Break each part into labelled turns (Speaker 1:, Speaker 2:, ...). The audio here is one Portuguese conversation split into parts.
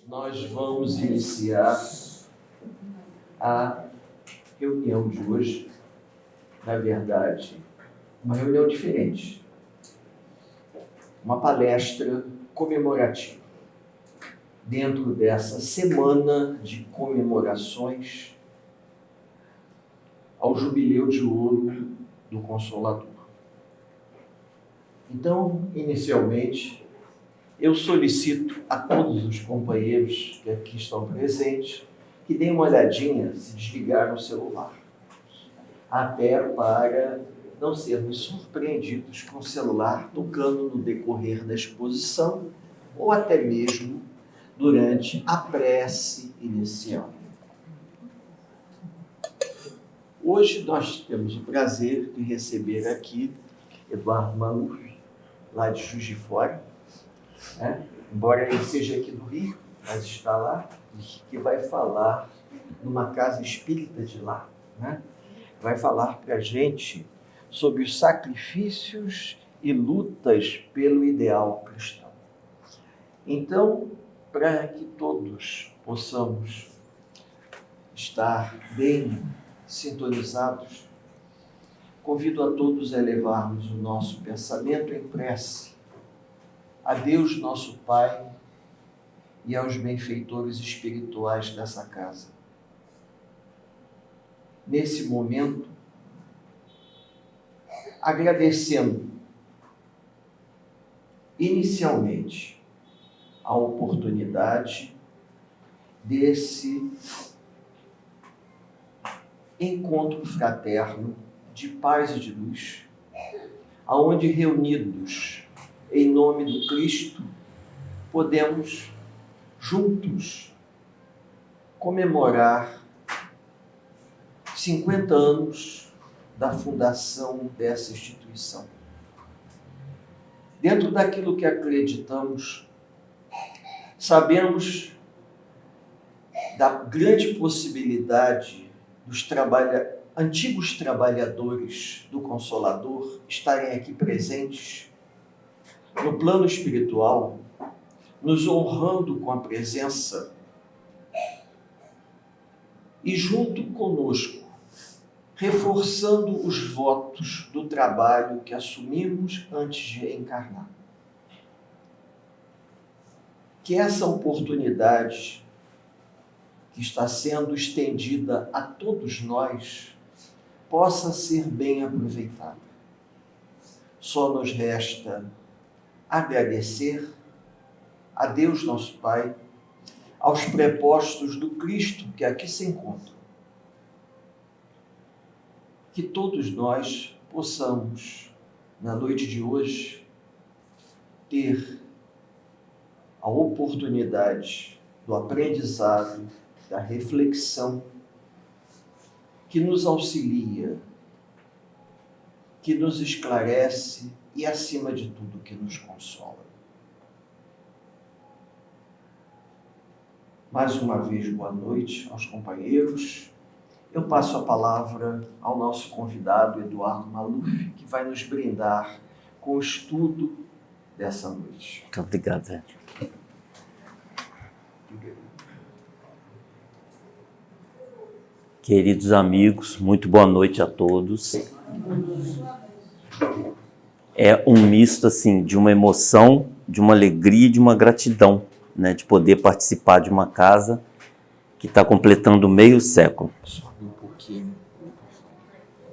Speaker 1: nós vamos iniciar a reunião de hoje. Na verdade, uma reunião diferente. Uma palestra comemorativa. Dentro dessa semana de comemorações ao Jubileu de Ouro do Consolador. Então, inicialmente, eu solicito a todos os companheiros que aqui estão presentes que deem uma olhadinha se desligaram o celular, até para não sermos surpreendidos com o celular tocando no decorrer da exposição ou até mesmo durante a prece inicial. Hoje nós temos o prazer de receber aqui Eduardo Maluf, lá de Juiz de Fora, embora ele seja aqui do Rio, mas está lá, que vai falar numa casa espírita de lá, vai falar para a gente sobre os sacrifícios e lutas pelo ideal cristão. Então, para que todos possamos estar bem sintonizados, convido a todos a elevarmos o nosso pensamento em prece a Deus, nosso Pai, e aos benfeitores espirituais dessa casa. Nesse momento, agradecendo inicialmente a oportunidade desse encontro fraterno de paz e de luz, aonde reunidos em nome do Cristo podemos juntos comemorar 50 anos da fundação dessa instituição. Dentro daquilo que acreditamos, sabemos da grande possibilidade dos antigos trabalhadores do Consolador estarem aqui presentes no plano espiritual, nos honrando com a presença e junto conosco, reforçando os votos do trabalho que assumimos antes de encarnar. Que essa oportunidade que está sendo estendida a todos nós possa ser bem aproveitada. Só nos resta agradecer a Deus, nosso Pai, aos prepostos do Cristo que aqui se encontram. Que todos nós possamos, na noite de hoje, ter a oportunidade do aprendizado, da reflexão, que nos auxilia, que nos esclarece e, acima de tudo, que nos consola. Mais uma vez, boa noite aos companheiros. Eu passo a palavra ao nosso convidado, Eduardo Maluf, que vai nos brindar com o estudo dessa noite.
Speaker 2: Muito obrigado. Queridos amigos, muito boa noite a todos. É um misto assim de uma emoção, de uma alegria e de uma gratidão, de poder participar de uma casa que está completando meio século.
Speaker 1: Sobe um pouquinho,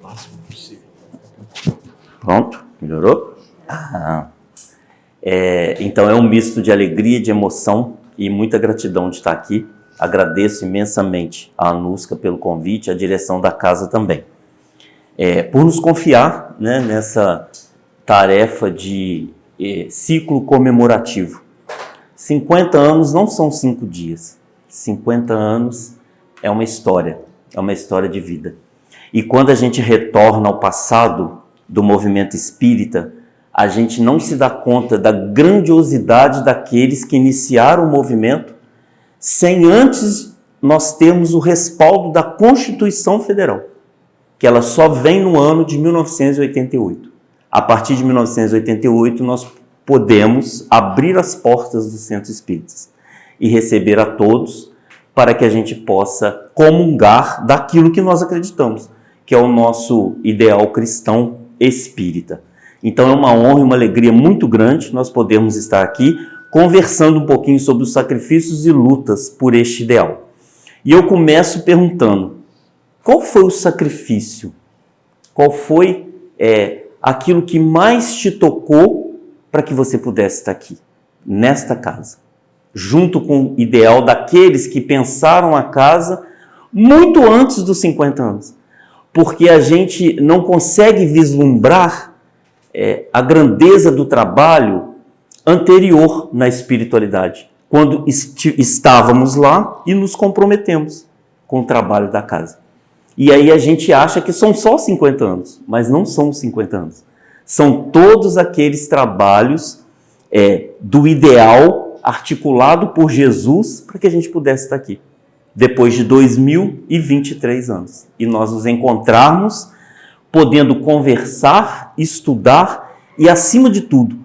Speaker 1: o máximo possível.
Speaker 2: Pronto? Melhorou? Então é um misto de alegria, de emoção e muita gratidão de estar aqui. Agradeço imensamente a Anusca pelo convite, a direção da casa também. Por nos confiar nessa tarefa de ciclo comemorativo. 50 anos não são 5 dias. 50 anos é uma história de vida. E quando a gente retorna ao passado do movimento espírita, a gente não se dá conta da grandiosidade daqueles que iniciaram o movimento sem antes nós termos o respaldo da Constituição Federal, que ela só vem no ano de 1988. A partir de 1988, nós podemos abrir as portas dos centros espíritas. e receber a todos, para que a gente possa comungar daquilo que nós acreditamos, que é o nosso ideal cristão espírita. Então é uma honra e uma alegria muito grande nós podermos estar aqui conversando um pouquinho sobre os sacrifícios e lutas por este ideal. E eu começo perguntando, qual foi o sacrifício? Qual foi aquilo que mais te tocou para que você pudesse estar aqui, nesta casa, junto com o ideal daqueles que pensaram a casa muito antes dos 50 anos? Porque a gente não consegue vislumbrar a grandeza do trabalho anterior na espiritualidade, quando estávamos lá e nos comprometemos com o trabalho da casa. E aí a gente acha que são só 50 anos, mas não são 50 anos. São todos aqueles trabalhos do ideal articulado por Jesus para que a gente pudesse estar aqui, depois de 2023 anos. E nós nos encontrarmos, podendo conversar, estudar e, acima de tudo,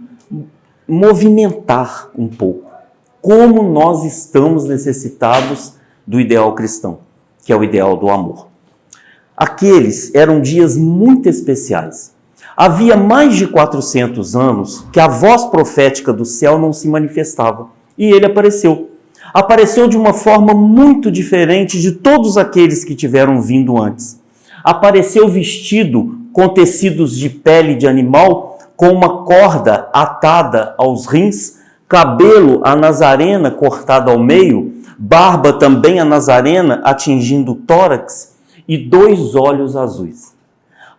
Speaker 2: movimentar um pouco como nós estamos necessitados do ideal cristão, que é o ideal do amor. Aqueles eram dias muito especiais. Havia mais de 400 anos que a voz profética do céu não se manifestava. E ele apareceu. Apareceu de uma forma muito diferente de todos aqueles que tiveram vindo antes. Apareceu vestido com tecidos de pele de animal, com uma corda atada aos rins, cabelo a nazarena cortado ao meio, barba também a nazarena atingindo o tórax e 2 olhos azuis.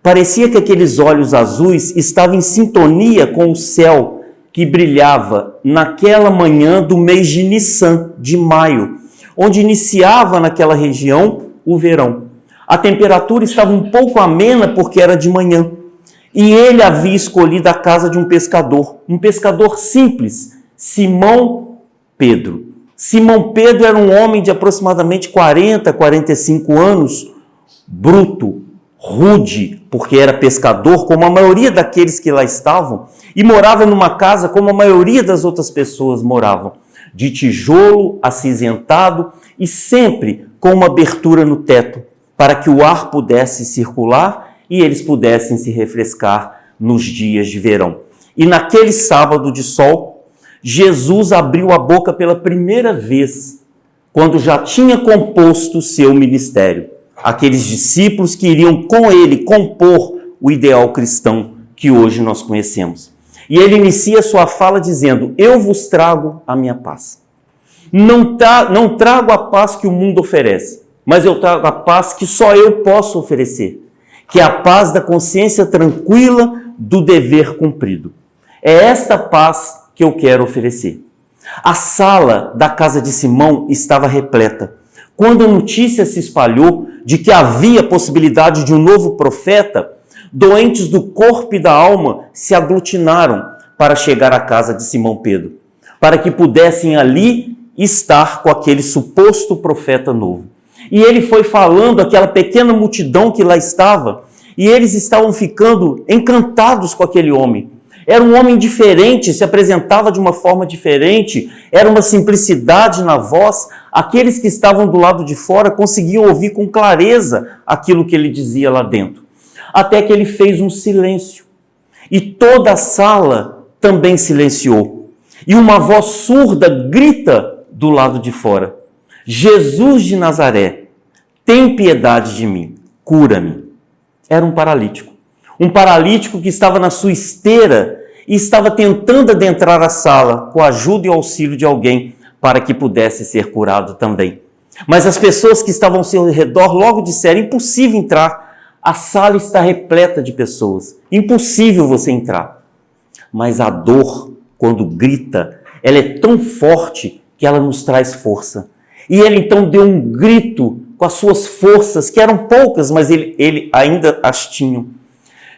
Speaker 2: Parecia que aqueles olhos azuis estavam em sintonia com o céu que brilhava naquela manhã do mês de Nissan, de maio, onde iniciava naquela região o verão. A temperatura estava um pouco amena porque era de manhã. E ele havia escolhido a casa de um pescador simples, Simão Pedro. Simão Pedro era um homem de aproximadamente 40, 45 anos, bruto, rude, porque era pescador, como a maioria daqueles que lá estavam, e morava numa casa como a maioria das outras pessoas moravam, de tijolo, acinzentado e sempre com uma abertura no teto, para que o ar pudesse circular e eles pudessem se refrescar nos dias de verão. E naquele sábado de sol, Jesus abriu a boca pela primeira vez, quando já tinha composto o seu ministério. Aqueles discípulos que iriam com ele compor o ideal cristão que hoje nós conhecemos. E ele inicia sua fala dizendo: eu vos trago a minha paz. Não trago a paz que o mundo oferece, mas eu trago a paz que só eu posso oferecer, que é a paz da consciência tranquila do dever cumprido. É esta paz que eu quero oferecer. A sala da casa de Simão estava repleta. Quando a notícia se espalhou de que havia possibilidade de um novo profeta, doentes do corpo e da alma se aglutinaram para chegar à casa de Simão Pedro, para que pudessem ali estar com aquele suposto profeta novo. E ele foi falando àquela pequena multidão que lá estava, e eles estavam ficando encantados com aquele homem. Era um homem diferente, se apresentava de uma forma diferente, era uma simplicidade na voz. Aqueles que estavam do lado de fora conseguiam ouvir com clareza aquilo que ele dizia lá dentro. Até que ele fez um silêncio. E toda a sala também silenciou. E uma voz surda grita do lado de fora: Jesus de Nazaré, tem piedade de mim, cura-me. Era um paralítico. Um paralítico que estava na sua esteira e estava tentando adentrar a sala com a ajuda e auxílio de alguém para que pudesse ser curado também. Mas as pessoas que estavam ao seu redor logo disseram: impossível entrar, a sala está repleta de pessoas, impossível você entrar. Mas a dor, quando grita, ela é tão forte que ela nos traz força. E ele então deu um grito com as suas forças, que eram poucas, mas ele ainda as tinha: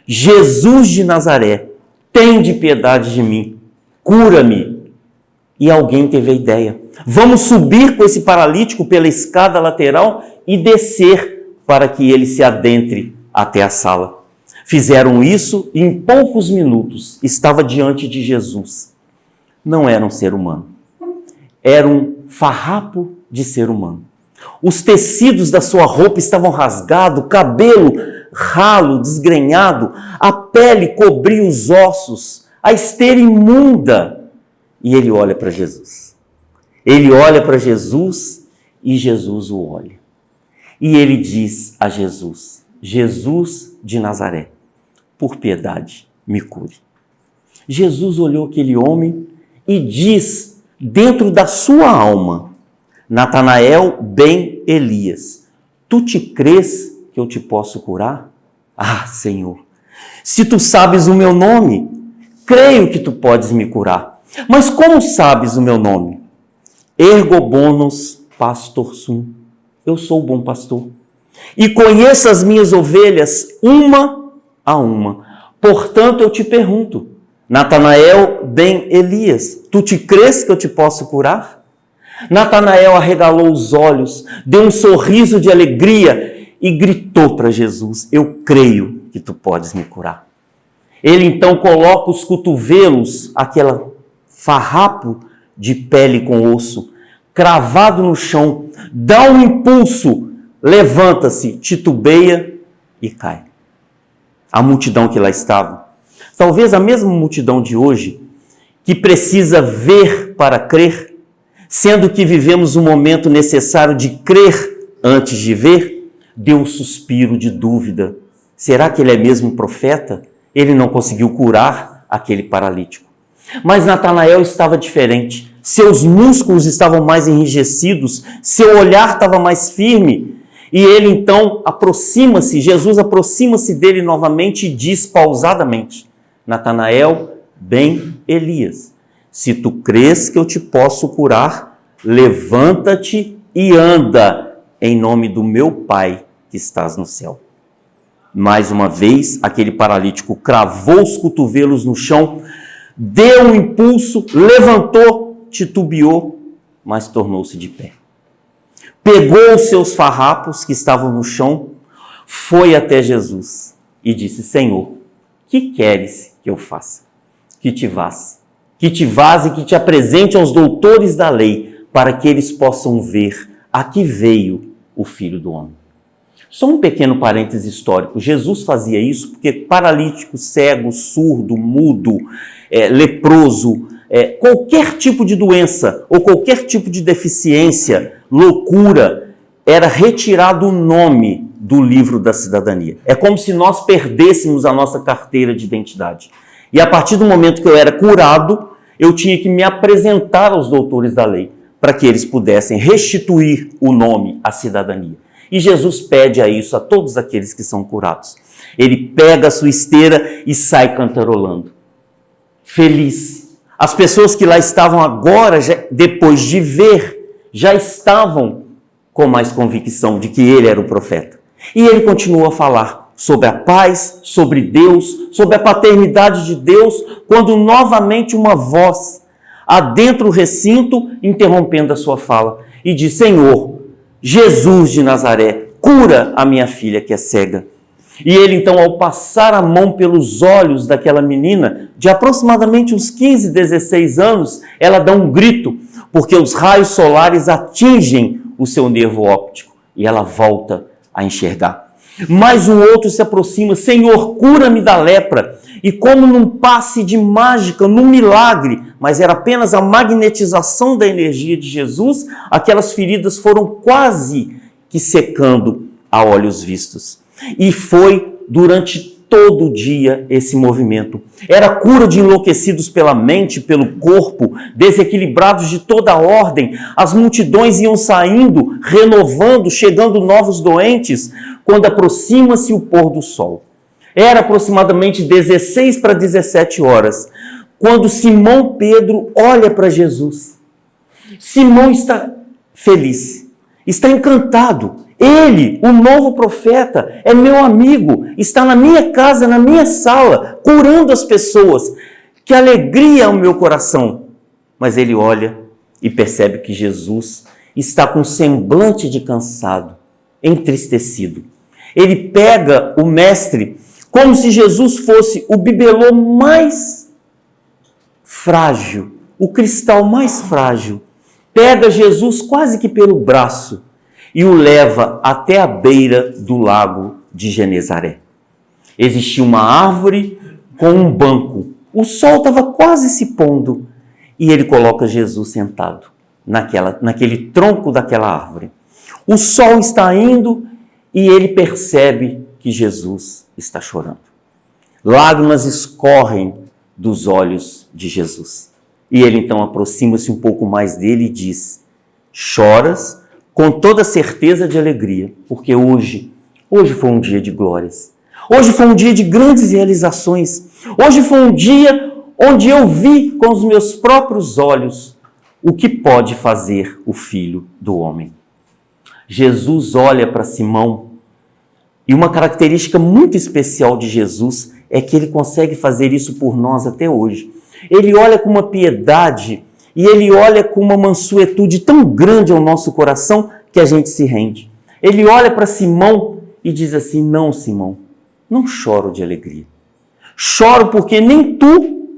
Speaker 2: Jesus de Nazaré, tende piedade de mim, cura-me. E alguém teve a ideia: vamos subir com esse paralítico pela escada lateral e descer para que ele se adentre até a sala. Fizeram isso e em poucos minutos estava diante de Jesus. Não era um ser humano. era um farrapo de ser humano. Os tecidos da sua roupa estavam rasgados, o cabelo ralo, desgrenhado, a pele cobria os ossos, a esteira imunda. E ele olha para Jesus. Ele olha para Jesus e Jesus o olha. E ele diz a Jesus: Jesus de Nazaré, por piedade, me cure. Jesus olhou aquele homem e diz dentro da sua alma: Natanael ben Elias, tu te crês que eu te posso curar? Ah, Senhor, se tu sabes o meu nome, creio que tu podes me curar. Mas como sabes o meu nome? Ergo bonus pastor sum. Eu sou o bom pastor. E conheço as minhas ovelhas uma a uma. Portanto, eu te pergunto, Natanael ben Elias, tu te crês que eu te posso curar? Natanael arregalou os olhos, deu um sorriso de alegria e gritou para Jesus: eu creio que tu podes me curar. Ele então coloca os cotovelos, aquele farrapo de pele com osso, cravado no chão, dá um impulso, levanta-se, titubeia e cai. A multidão que lá estava, talvez a mesma multidão de hoje, que precisa ver para crer, sendo que vivemos um momento necessário de crer antes de ver, deu um suspiro de dúvida. Será que ele é mesmo profeta? Ele não conseguiu curar aquele paralítico. Mas Natanael estava diferente. Seus músculos estavam mais enrijecidos, seu olhar estava mais firme. E ele então aproxima-se, Jesus aproxima-se dele novamente e diz pausadamente: Natanael ben Elias, se tu crês que eu te posso curar, levanta-te e anda em nome do meu Pai que estás no céu. Mais uma vez, aquele paralítico cravou os cotovelos no chão, deu um impulso, levantou, titubeou, mas tornou-se de pé. Pegou os seus farrapos que estavam no chão, foi até Jesus e disse: Senhor, que queres que eu faça? Que te vás e que te apresente aos doutores da lei, para que eles possam ver a que veio o Filho do Homem. Só um pequeno parêntese histórico. Jesus fazia isso porque paralítico, cego, surdo, mudo, leproso, qualquer tipo de doença ou qualquer tipo de deficiência, loucura, era retirado o nome do livro da cidadania. É como se nós perdêssemos a nossa carteira de identidade. E a partir do momento que eu era curado, eu tinha que me apresentar aos doutores da lei, para que eles pudessem restituir o nome à cidadania. E Jesus pede a isso a todos aqueles que são curados. Ele pega a sua esteira e sai cantarolando, feliz. As pessoas que lá estavam agora, depois de ver, já estavam com mais convicção de que ele era o profeta. E ele continua a falar sobre a paz, sobre Deus, sobre a paternidade de Deus, quando novamente uma voz adentra o recinto, interrompendo a sua fala, e diz: Senhor, Jesus de Nazaré, cura a minha filha que é cega. E ele então, ao passar a mão pelos olhos daquela menina, de aproximadamente uns 15, 16 anos, ela dá um grito, porque os raios solares atingem o seu nervo óptico, e ela volta a enxergar. Mas um outro se aproxima: Senhor, cura-me da lepra. E como num passe de mágica, num milagre, mas era apenas a magnetização da energia de Jesus, aquelas feridas foram quase que secando a olhos vistos. E foi durante todo o dia esse movimento. Era cura de enlouquecidos pela mente, pelo corpo, desequilibrados de toda a ordem. As multidões iam saindo, renovando, chegando novos doentes, quando aproxima-se o pôr do sol. Era aproximadamente 16 para 17 horas, quando Simão Pedro olha para Jesus. Simão está feliz, está encantado. Ele, o novo profeta, é meu amigo, está na minha casa, na minha sala, curando as pessoas. Que alegria ao meu coração! Mas ele olha e percebe que Jesus está com um semblante de cansado, entristecido. Ele pega o mestre como se Jesus fosse o bibelô mais frágil, o cristal mais frágil, pega Jesus quase que pelo braço e o leva até a beira do lago de Genezaré. Existia uma árvore com um banco. O sol estava quase se pondo e ele coloca Jesus sentado naquele tronco daquela árvore. O sol está indo e ele percebe que Jesus está chorando. Lágrimas escorrem dos olhos de Jesus. E ele então aproxima-se um pouco mais dele e diz: choras com toda certeza de alegria, porque hoje foi um dia de glórias. Hoje foi um dia de grandes realizações. Hoje foi um dia onde eu vi com os meus próprios olhos o que pode fazer o Filho do Homem. Jesus olha para Simão e uma característica muito especial de Jesus é que ele consegue fazer isso por nós até hoje. Ele olha com uma piedade e ele olha com uma mansuetude tão grande ao nosso coração que a gente se rende. Ele olha para Simão e diz assim: não, Simão, não choro de alegria. Choro porque nem tu,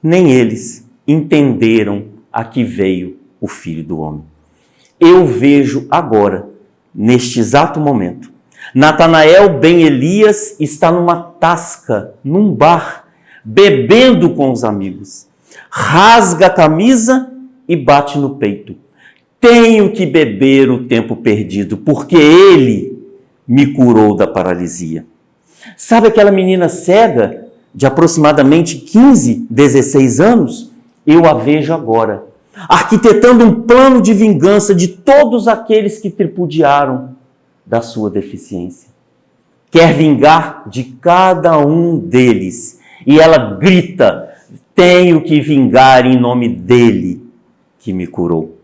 Speaker 2: nem eles entenderam a que veio o Filho do Homem. Eu vejo agora, neste exato momento, Natanael ben Elias está numa tasca, num bar, bebendo com os amigos. Rasga a camisa e bate no peito. Tenho que beber o tempo perdido, porque ele me curou da paralisia. Sabe aquela menina cega, de aproximadamente 15, 16 anos? Eu a vejo agora, arquitetando um plano de vingança de todos aqueles que tripudiaram da sua deficiência. Quer vingar de cada um deles. E ela grita: tenho que vingar em nome dele que me curou.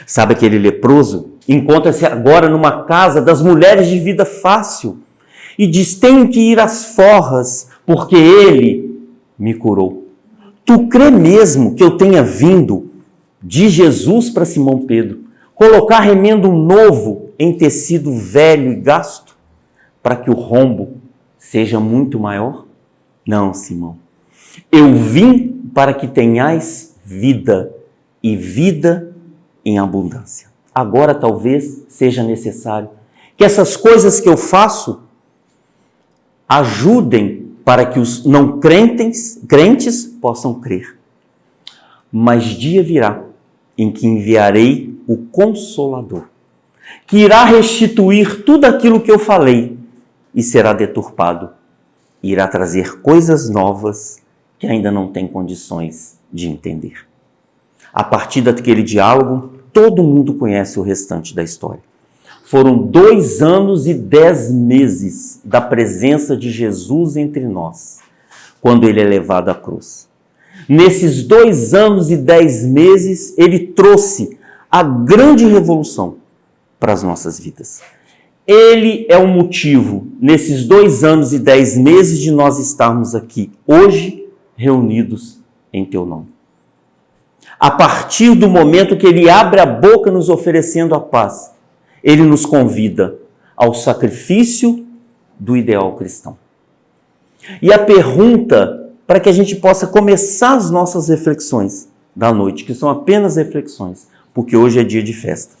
Speaker 2: Sabe aquele leproso? Encontra-se agora numa casa das mulheres de vida fácil e diz: tenho que ir às forras, porque ele me curou. Tu crê mesmo que eu tenha vindo de Jesus para Simão Pedro colocar remendo novo em tecido velho e gasto, para que o rombo seja muito maior? Não, Simão. Eu vim para que tenhais vida, e vida em abundância. Agora talvez seja necessário que essas coisas que eu faço ajudem para que os não crentes possam crer. Mas dia virá em que enviarei o Consolador, que irá restituir tudo aquilo que eu falei e será deturpado. Irá trazer coisas novas que ainda não tem condições de entender. A partir daquele diálogo, todo mundo conhece o restante da história. Foram 2 anos e 10 meses da presença de Jesus entre nós, quando ele é levado à cruz. Nesses 2 anos e 10 meses, ele trouxe a grande revolução para as nossas vidas. Ele é o motivo, nesses 2 anos e 10 meses, de nós estarmos aqui hoje, reunidos em teu nome. A partir do momento que ele abre a boca nos oferecendo a paz, ele nos convida ao sacrifício do ideal cristão. E a pergunta, para que a gente possa começar as nossas reflexões da noite, que são apenas reflexões, porque hoje é dia de festa,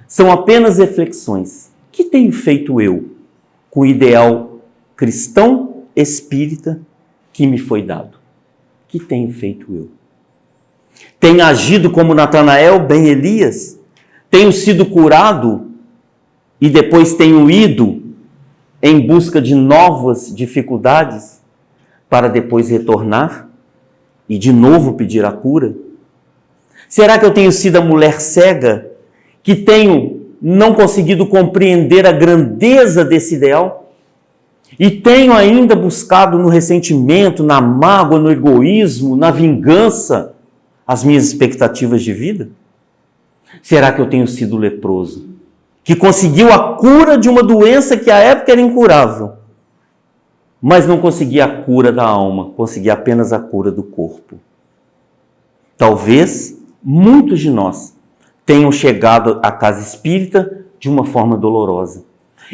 Speaker 2: são apenas reflexões. O que tenho feito eu com o ideal cristão espírita que me foi dado? O que tenho feito eu? Tenho agido como Natanael ben Elias? Tenho sido curado e depois tenho ido em busca de novas dificuldades para depois retornar e de novo pedir a cura? Será que eu tenho sido a mulher cega que tenho não conseguido compreender a grandeza desse ideal? E tenho ainda buscado no ressentimento, na mágoa, no egoísmo, na vingança, as minhas expectativas de vida? Será que eu tenho sido leproso, que conseguiu a cura de uma doença que à época era incurável, mas não conseguia a cura da alma, conseguia apenas a cura do corpo? Talvez muitos de nós tenham chegado à casa espírita de uma forma dolorosa.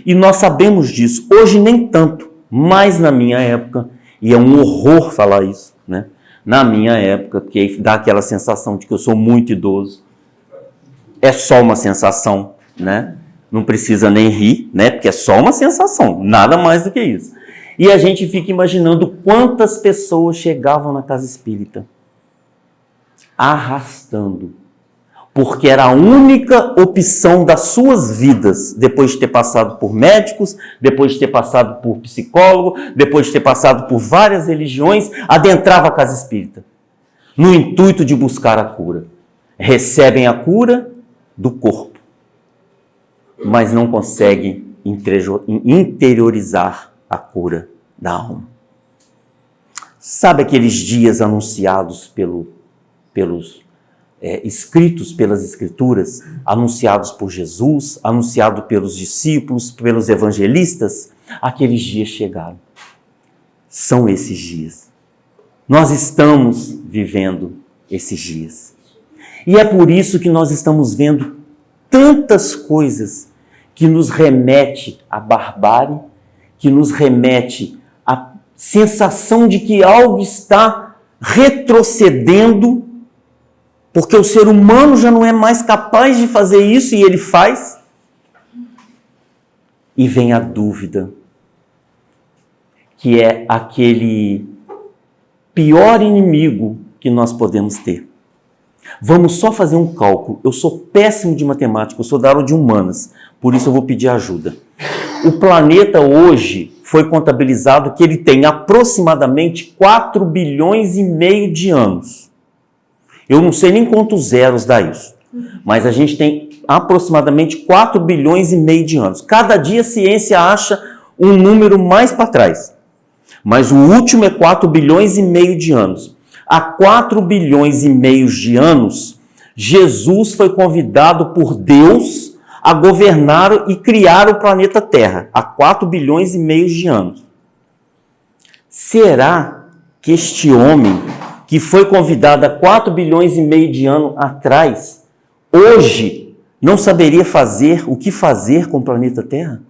Speaker 2: E nós sabemos disso. Hoje nem tanto, mas na minha época, e é um horror falar isso, né? Na minha época, porque dá aquela sensação de que eu sou muito idoso. é só uma sensação, né? Não precisa nem rir, né? Porque é só uma sensação, nada mais do que isso. E a gente fica imaginando quantas pessoas chegavam na casa espírita arrastando, porque era a única opção das suas vidas, depois de ter passado por médicos, depois de ter passado por psicólogo, depois de ter passado por várias religiões, adentrava a casa espírita, no intuito de buscar a cura. Recebem a cura do corpo, mas não conseguem interiorizar a cura da alma. Sabe aqueles dias anunciados escritos pelas Escrituras, anunciados por Jesus, anunciado pelos discípulos, pelos evangelistas? Aqueles dias chegaram. São esses dias. Nós estamos vivendo esses dias. E é por isso que nós estamos vendo tantas coisas que nos remete à barbárie, que nos remete à sensação de que algo está retrocedendo, porque o ser humano já não é mais capaz de fazer isso e ele faz. E vem a dúvida, que é aquele pior inimigo que nós podemos ter. Vamos só fazer um cálculo. Eu sou péssimo de matemática, eu sou da área de humanas, por isso eu vou pedir ajuda. O planeta hoje foi contabilizado que ele tem aproximadamente 4 bilhões e meio de anos. Eu não sei nem quantos zeros dá isso, mas a gente tem aproximadamente 4 bilhões e meio de anos. Cada dia a ciência acha um número mais para trás, mas o último é 4 bilhões e meio de anos. Há 4 bilhões e meio de anos, Jesus foi convidado por Deus a governar e criar o planeta Terra, há 4 bilhões e meio de anos. Será que este homem, que foi convidado há 4 bilhões e meio de anos atrás, hoje não saberia fazer o que fazer com o planeta Terra?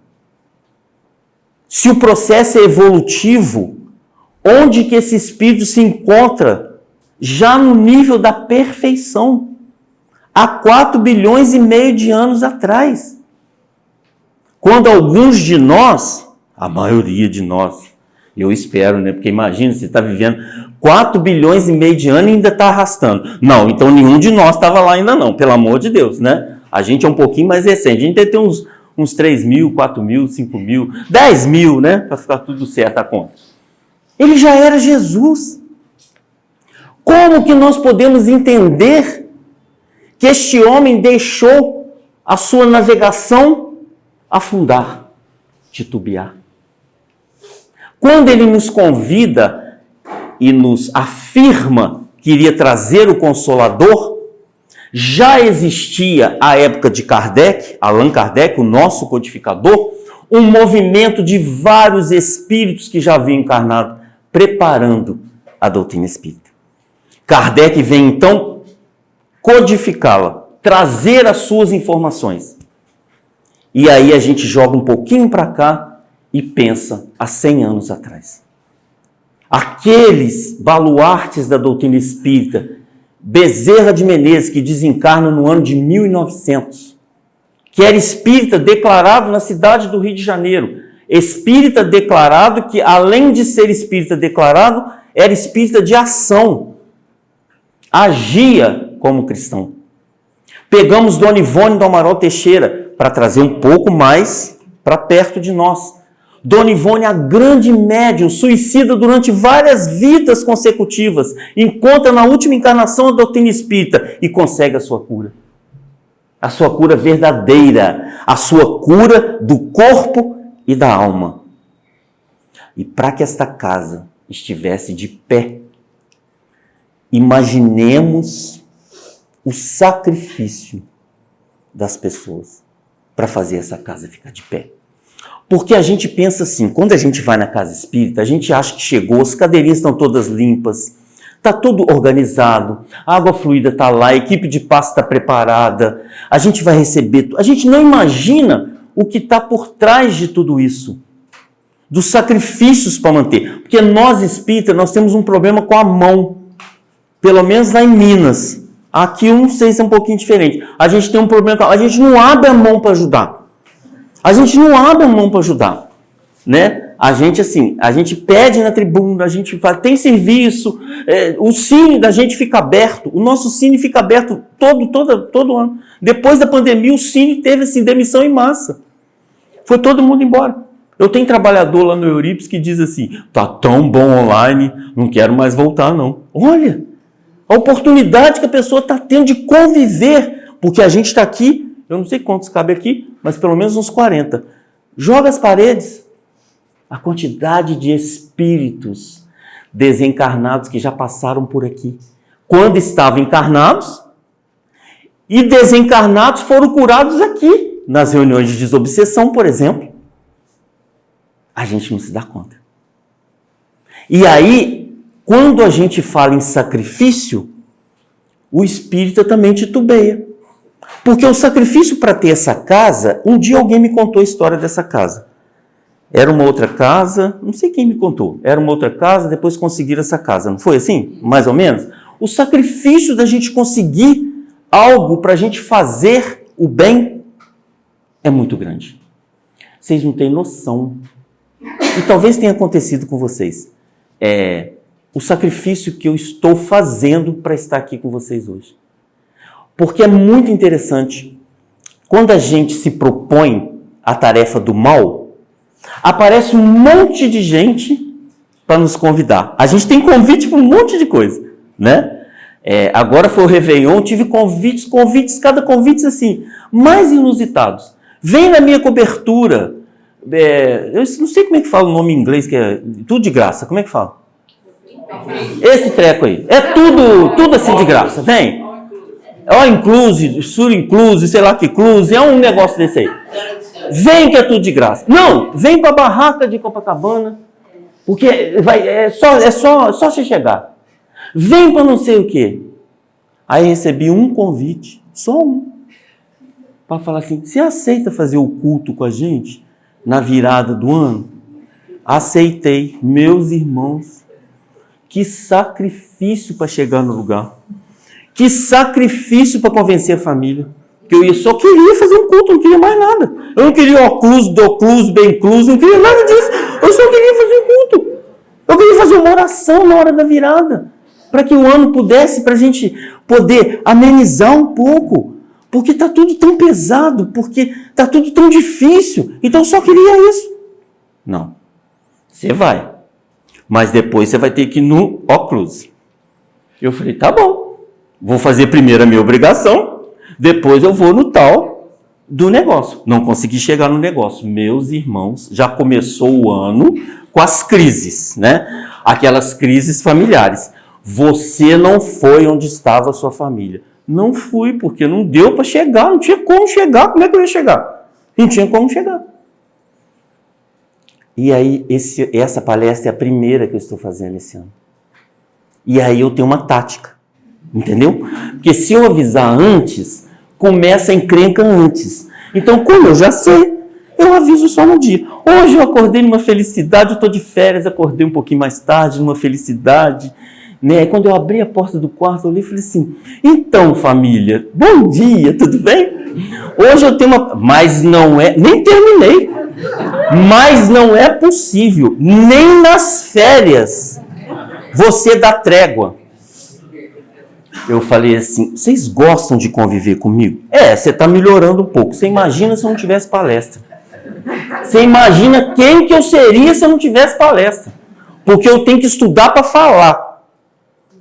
Speaker 2: Se o processo é evolutivo, onde que esse espírito se encontra já no nível da perfeição, há 4 bilhões e meio de anos atrás? Quando alguns de nós, a maioria de nós, eu espero, né? Porque imagina, você está vivendo 4 bilhões e meio de anos e ainda está arrastando. Não, então nenhum de nós estava lá ainda não, pelo amor de Deus, né? A gente é um pouquinho mais recente, a gente deve ter uns 3 mil, 4 mil, 5 mil, 10 mil, né? Para ficar tudo certo a conta. Ele já era Jesus. Como que nós podemos entender que este homem deixou a sua navegação afundar, titubear? Quando ele nos convida e nos afirma que iria trazer o Consolador, já existia à época de Kardec, Allan Kardec, o nosso codificador, um movimento de vários espíritos que já haviam encarnado, preparando a doutrina espírita. Kardec vem então codificá-la, trazer as suas informações. E aí a gente joga um pouquinho para cá e pensa há 100 anos atrás. Aqueles baluartes da doutrina espírita, Bezerra de Menezes, que desencarna no ano de 1900, que era espírita declarado na cidade do Rio de Janeiro, espírita declarado que, além de ser espírita declarado, era espírita de ação, agia como cristão. Pegamos Dona Ivone do Amaral Teixeira para trazer um pouco mais para perto de nós. Dona Ivone, a grande médium, suicida durante várias vidas consecutivas, encontra na última encarnação a doutrina espírita e consegue a sua cura. A sua cura verdadeira, a sua cura do corpo e da alma. E para que esta casa estivesse de pé, imaginemos o sacrifício das pessoas para fazer essa casa ficar de pé. Porque a gente pensa assim, quando a gente vai na casa espírita, a gente acha que chegou, as cadeirinhas estão todas limpas, está tudo organizado, a água fluida está lá, a equipe de passe está preparada, a gente vai receber, a gente não imagina o que está por trás de tudo isso, dos sacrifícios para manter. Porque nós espíritas, nós temos um problema com a mão, pelo menos lá em Minas, Aqui eu não sei se é um pouquinho diferente. A gente tem um problema, a gente não abre a mão para ajudar. A gente não abre a mão para ajudar, né? A gente, assim, a gente pede na tribuna, a gente fala, tem serviço, o cine da gente fica aberto, o nosso cine fica aberto todo ano. Depois da pandemia, o cine teve, assim, demissão em massa. Foi todo mundo embora. Eu tenho trabalhador lá no Eurips que diz assim, tá tão bom online, não quero mais voltar, não. Olha, a oportunidade que a pessoa está tendo de conviver, porque a gente está aqui, eu não sei quantos cabe aqui, mas pelo menos uns 40. Joga as paredes. A quantidade de espíritos desencarnados que já passaram por aqui, quando estavam encarnados, e desencarnados foram curados aqui, nas reuniões de desobsessão, por exemplo. A gente não se dá conta. E aí, quando a gente fala em sacrifício, o espírita também titubeia. Porque o sacrifício para ter essa casa, um dia alguém me contou a história dessa casa. Era uma outra casa, não sei quem me contou, era uma outra casa, depois conseguiram essa casa, não foi assim? Mais ou menos? O sacrifício da gente conseguir algo para a gente fazer o bem é muito grande. Vocês não têm noção. E talvez tenha acontecido com vocês. O sacrifício que eu estou fazendo para estar aqui com vocês hoje. Porque é muito interessante. Quando a gente se propõe a tarefa do mal, aparece um monte de gente para nos convidar. A gente tem convite para um monte de coisa, né? Agora foi o Réveillon, tive convites, cada convite assim, mais inusitados. Vem na minha cobertura. Eu não sei como é que fala o nome em inglês, que é tudo de graça. Como é que fala? Esse treco aí. É tudo assim de graça. Vem. All inclusive, sur inclusive, sei lá que inclusive, é um negócio desse aí. Vem que é tudo de graça. Não, vem para a barraca de Copacabana, porque é só você chegar. Vem para não sei o quê. Aí recebi um convite, só um, para falar assim, você aceita fazer o culto com a gente na virada do ano? Aceitei, meus irmãos. Que sacrifício para chegar no lugar. Que sacrifício para convencer a família. Que eu só queria fazer um culto, não queria mais nada. Eu não queria ocluso, docluso, bem-cluso, não queria nada disso. Eu só queria fazer um culto. Eu queria fazer uma oração na hora da virada. Para que o ano pudesse, para a gente poder amenizar um pouco. Porque está tudo tão pesado, porque está tudo tão difícil. Então eu só queria isso. Não. Você vai. Mas depois você vai ter que ir no ocluso. Eu falei, tá bom. Vou fazer primeiro a minha obrigação, depois eu vou no tal do negócio. Não consegui chegar no negócio. Meus irmãos, já começou o ano com as crises, né? Aquelas crises familiares. Você não foi onde estava a sua família. Não fui, porque não deu para chegar, não tinha como chegar. Como é que eu ia chegar? Não tinha como chegar. E aí, essa palestra é a primeira que eu estou fazendo esse ano. E aí eu tenho uma tática. Entendeu? Porque se eu avisar antes, começa a encrenca antes. Então, como eu já sei, eu aviso só no dia. Hoje eu acordei numa felicidade, eu estou de férias, acordei um pouquinho mais tarde, numa felicidade. Né? Aí, quando eu abri a porta do quarto, eu olhei e falei assim, então família, bom dia, tudo bem? Hoje eu tenho uma... Mas não é... Nem terminei. Mas não é possível, nem nas férias, você dá trégua. Eu falei assim, vocês gostam de conviver comigo? Você está melhorando um pouco. Você imagina se eu não tivesse palestra. Você imagina quem que eu seria se eu não tivesse palestra. Porque eu tenho que estudar para falar.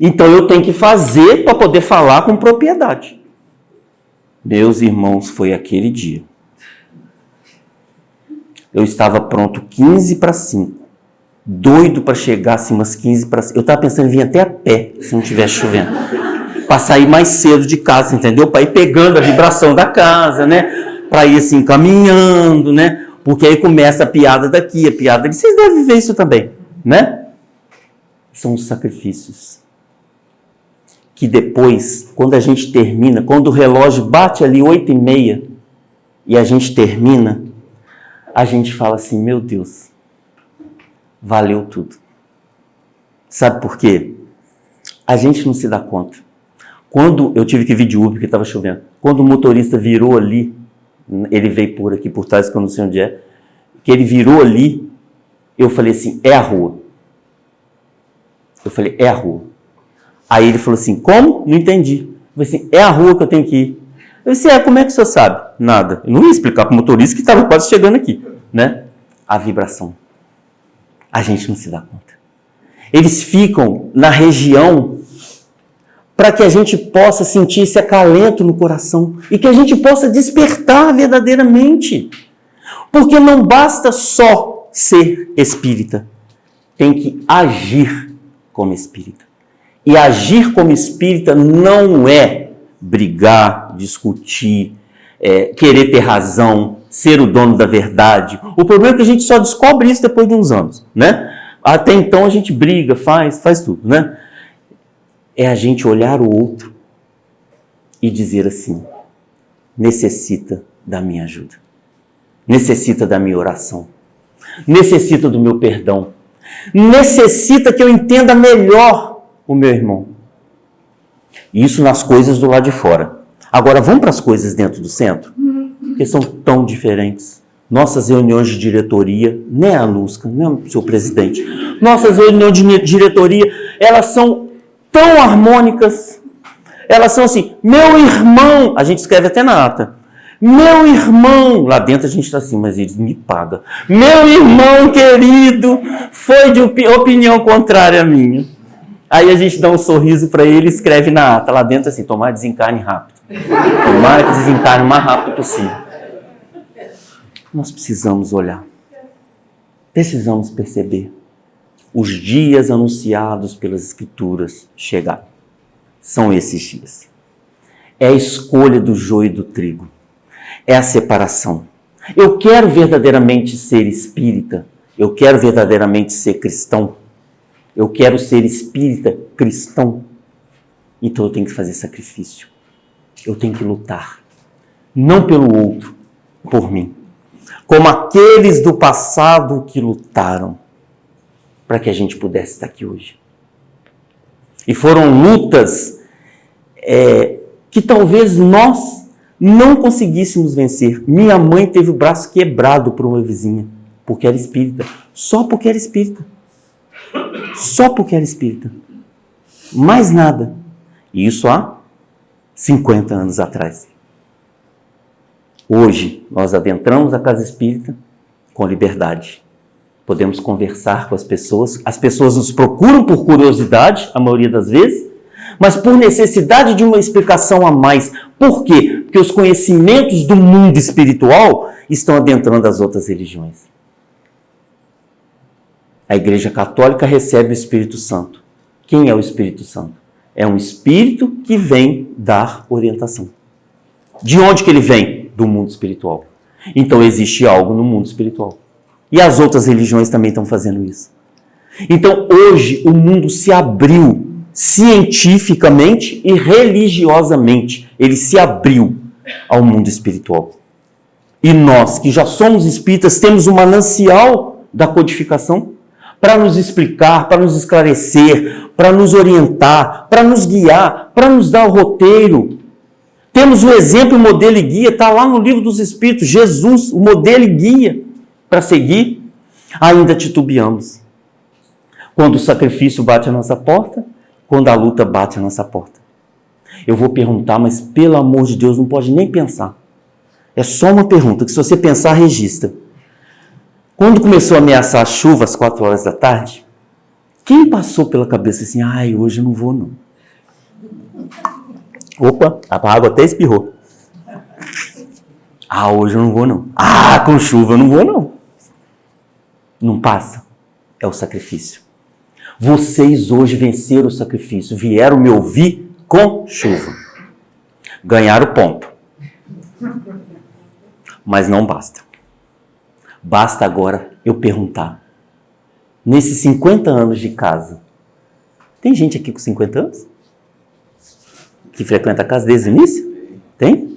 Speaker 2: Então eu tenho que fazer para poder falar com propriedade. Meus irmãos, foi aquele dia. Eu estava pronto 15 para 5. Doido para chegar assim umas 15 para 5. Eu estava pensando em vir até a pé, se não estivesse chovendo. Para sair mais cedo de casa, entendeu? Para ir pegando a vibração da casa, né? Para ir assim caminhando, né? Porque aí começa a piada daqui, a piada daqui. Vocês devem ver isso também, né? São os sacrifícios. Que depois, quando a gente termina, quando o relógio bate ali 8h30 e a gente termina, a gente fala assim, meu Deus, valeu tudo. Sabe por quê? A gente não se dá conta. Quando eu tive que vir de Uber, porque estava chovendo, quando o motorista virou ali, ele veio por aqui, por trás, que eu não sei onde é, que ele virou ali, eu falei assim, é a rua. Eu falei, é a rua. Aí ele falou assim, como? Não entendi. Eu falei assim, é a rua que eu tenho que ir. Eu disse, como é que o senhor sabe? Nada. Eu não ia explicar para o motorista que estava quase chegando aqui, né? A vibração. A gente não se dá conta. Eles ficam na região para que a gente possa sentir esse acalento no coração e que a gente possa despertar verdadeiramente. Porque não basta só ser espírita, tem que agir como espírita. E agir como espírita não é brigar, discutir, querer ter razão, ser o dono da verdade. O problema é que a gente só descobre isso depois de uns anos, né? Até então a gente briga, faz tudo, né? É a gente olhar o outro e dizer assim, necessita da minha ajuda, necessita da minha oração, necessita do meu perdão, necessita que eu entenda melhor o meu irmão. Isso nas coisas do lado de fora. Agora vamos para as coisas dentro do centro, que são tão diferentes. Nossas reuniões de diretoria, nem a Nusca, nem o seu presidente, nossas reuniões de diretoria, elas são tão harmônicas, elas são assim, meu irmão, a gente escreve até na ata, meu irmão, lá dentro a gente está assim, mas eles me pagam, meu irmão querido, foi de opinião contrária à minha. Aí a gente dá um sorriso para ele e escreve na ata, lá dentro assim, tomara desencarne rápido, tomara que desencarne o mais rápido possível. Nós precisamos olhar, precisamos perceber. Os dias anunciados pelas Escrituras chegaram. São esses dias. É a escolha do joio e do trigo. É a separação. Eu quero verdadeiramente ser espírita. Eu quero verdadeiramente ser cristão. Eu quero ser espírita cristão. Então eu tenho que fazer sacrifício. Eu tenho que lutar. Não pelo outro, por mim. Como aqueles do passado que lutaram para que a gente pudesse estar aqui hoje. E foram lutas que talvez nós não conseguíssemos vencer. Minha mãe teve o braço quebrado por uma vizinha, porque era espírita. Só porque era espírita. Só porque era espírita. Mais nada. E isso há 50 anos atrás. Hoje, nós adentramos a casa espírita com liberdade. Podemos conversar com as pessoas nos procuram por curiosidade, a maioria das vezes, mas por necessidade de uma explicação a mais. Por quê? Porque os conhecimentos do mundo espiritual estão adentrando as outras religiões. A Igreja Católica recebe o Espírito Santo. Quem é o Espírito Santo? É um Espírito que vem dar orientação. De onde que ele vem? Do mundo espiritual. Então existe algo no mundo espiritual. E as outras religiões também estão fazendo isso. Então hoje o mundo se abriu cientificamente e religiosamente. Ele se abriu ao mundo espiritual. E nós, que já somos espíritas, temos um manancial da codificação para nos explicar, para nos esclarecer, para nos orientar, para nos guiar, para nos dar o roteiro. Temos o exemplo, o modelo e guia, está lá no Livro dos Espíritos, Jesus, o modelo e guia para seguir. Ainda titubeamos. Quando o sacrifício bate a nossa porta, quando a luta bate a nossa porta. Eu vou perguntar, mas pelo amor de Deus, não pode nem pensar. É só uma pergunta, que se você pensar, registra. Quando começou a ameaçar a chuva às 4 horas da tarde, quem passou pela cabeça assim, hoje eu não vou não. Opa, a água até espirrou. Hoje eu não vou não. Com chuva eu não vou não. Não passa. É o sacrifício. Vocês hoje venceram o sacrifício, vieram me ouvir com chuva. Ganharam o ponto. Mas não basta. Basta agora eu perguntar. Nesses 50 anos de casa, tem gente aqui com 50 anos? Que frequenta a casa desde o início? Tem?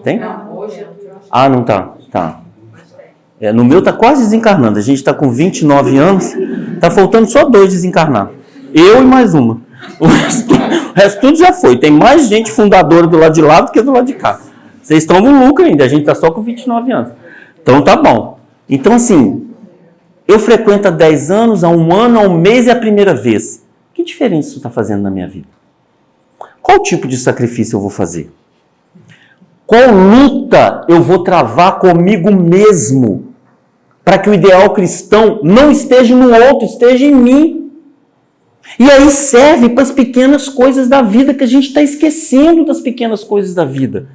Speaker 2: Tem?
Speaker 3: Não, hoje
Speaker 2: não tá. Tá. No meu tá quase desencarnando. A gente tá com 29 anos. Tá faltando só 2 desencarnar. Eu e mais uma. O resto tudo já foi. Tem mais gente fundadora do lado de lá do que do lado de cá. Vocês estão no lucro ainda, a gente está só com 29 anos. Então tá bom. Então assim, eu frequento há 10 anos, há 1 ano, há 1 mês é a primeira vez. Que diferença isso está fazendo na minha vida? Qual tipo de sacrifício eu vou fazer? Qual luta eu vou travar comigo mesmo para que o ideal cristão não esteja no outro, esteja em mim? E aí serve para as pequenas coisas da vida, que a gente está esquecendo das pequenas coisas da vida.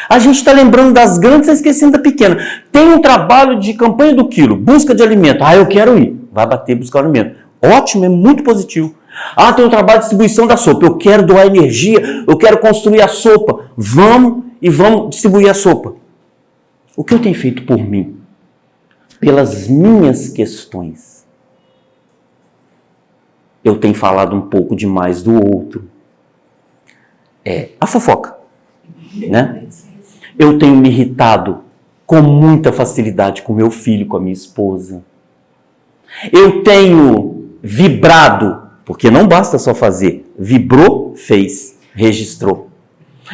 Speaker 2: A gente está lembrando das grandes e esquecendo da pequena. Tem um trabalho de campanha do quilo, busca de alimento. Ah, eu quero ir. Vai bater buscar alimento. Ótimo, é muito positivo. Ah, tem um trabalho de distribuição da sopa. Eu quero doar energia, eu quero construir a sopa. Vamos e vamos distribuir a sopa. O que eu tenho feito por mim? Pelas minhas questões. Eu tenho falado um pouco demais do outro. A fofoca, né? Eu tenho me irritado com muita facilidade com meu filho, com a minha esposa. Eu tenho vibrado, porque não basta só fazer. Vibrou, fez, registrou.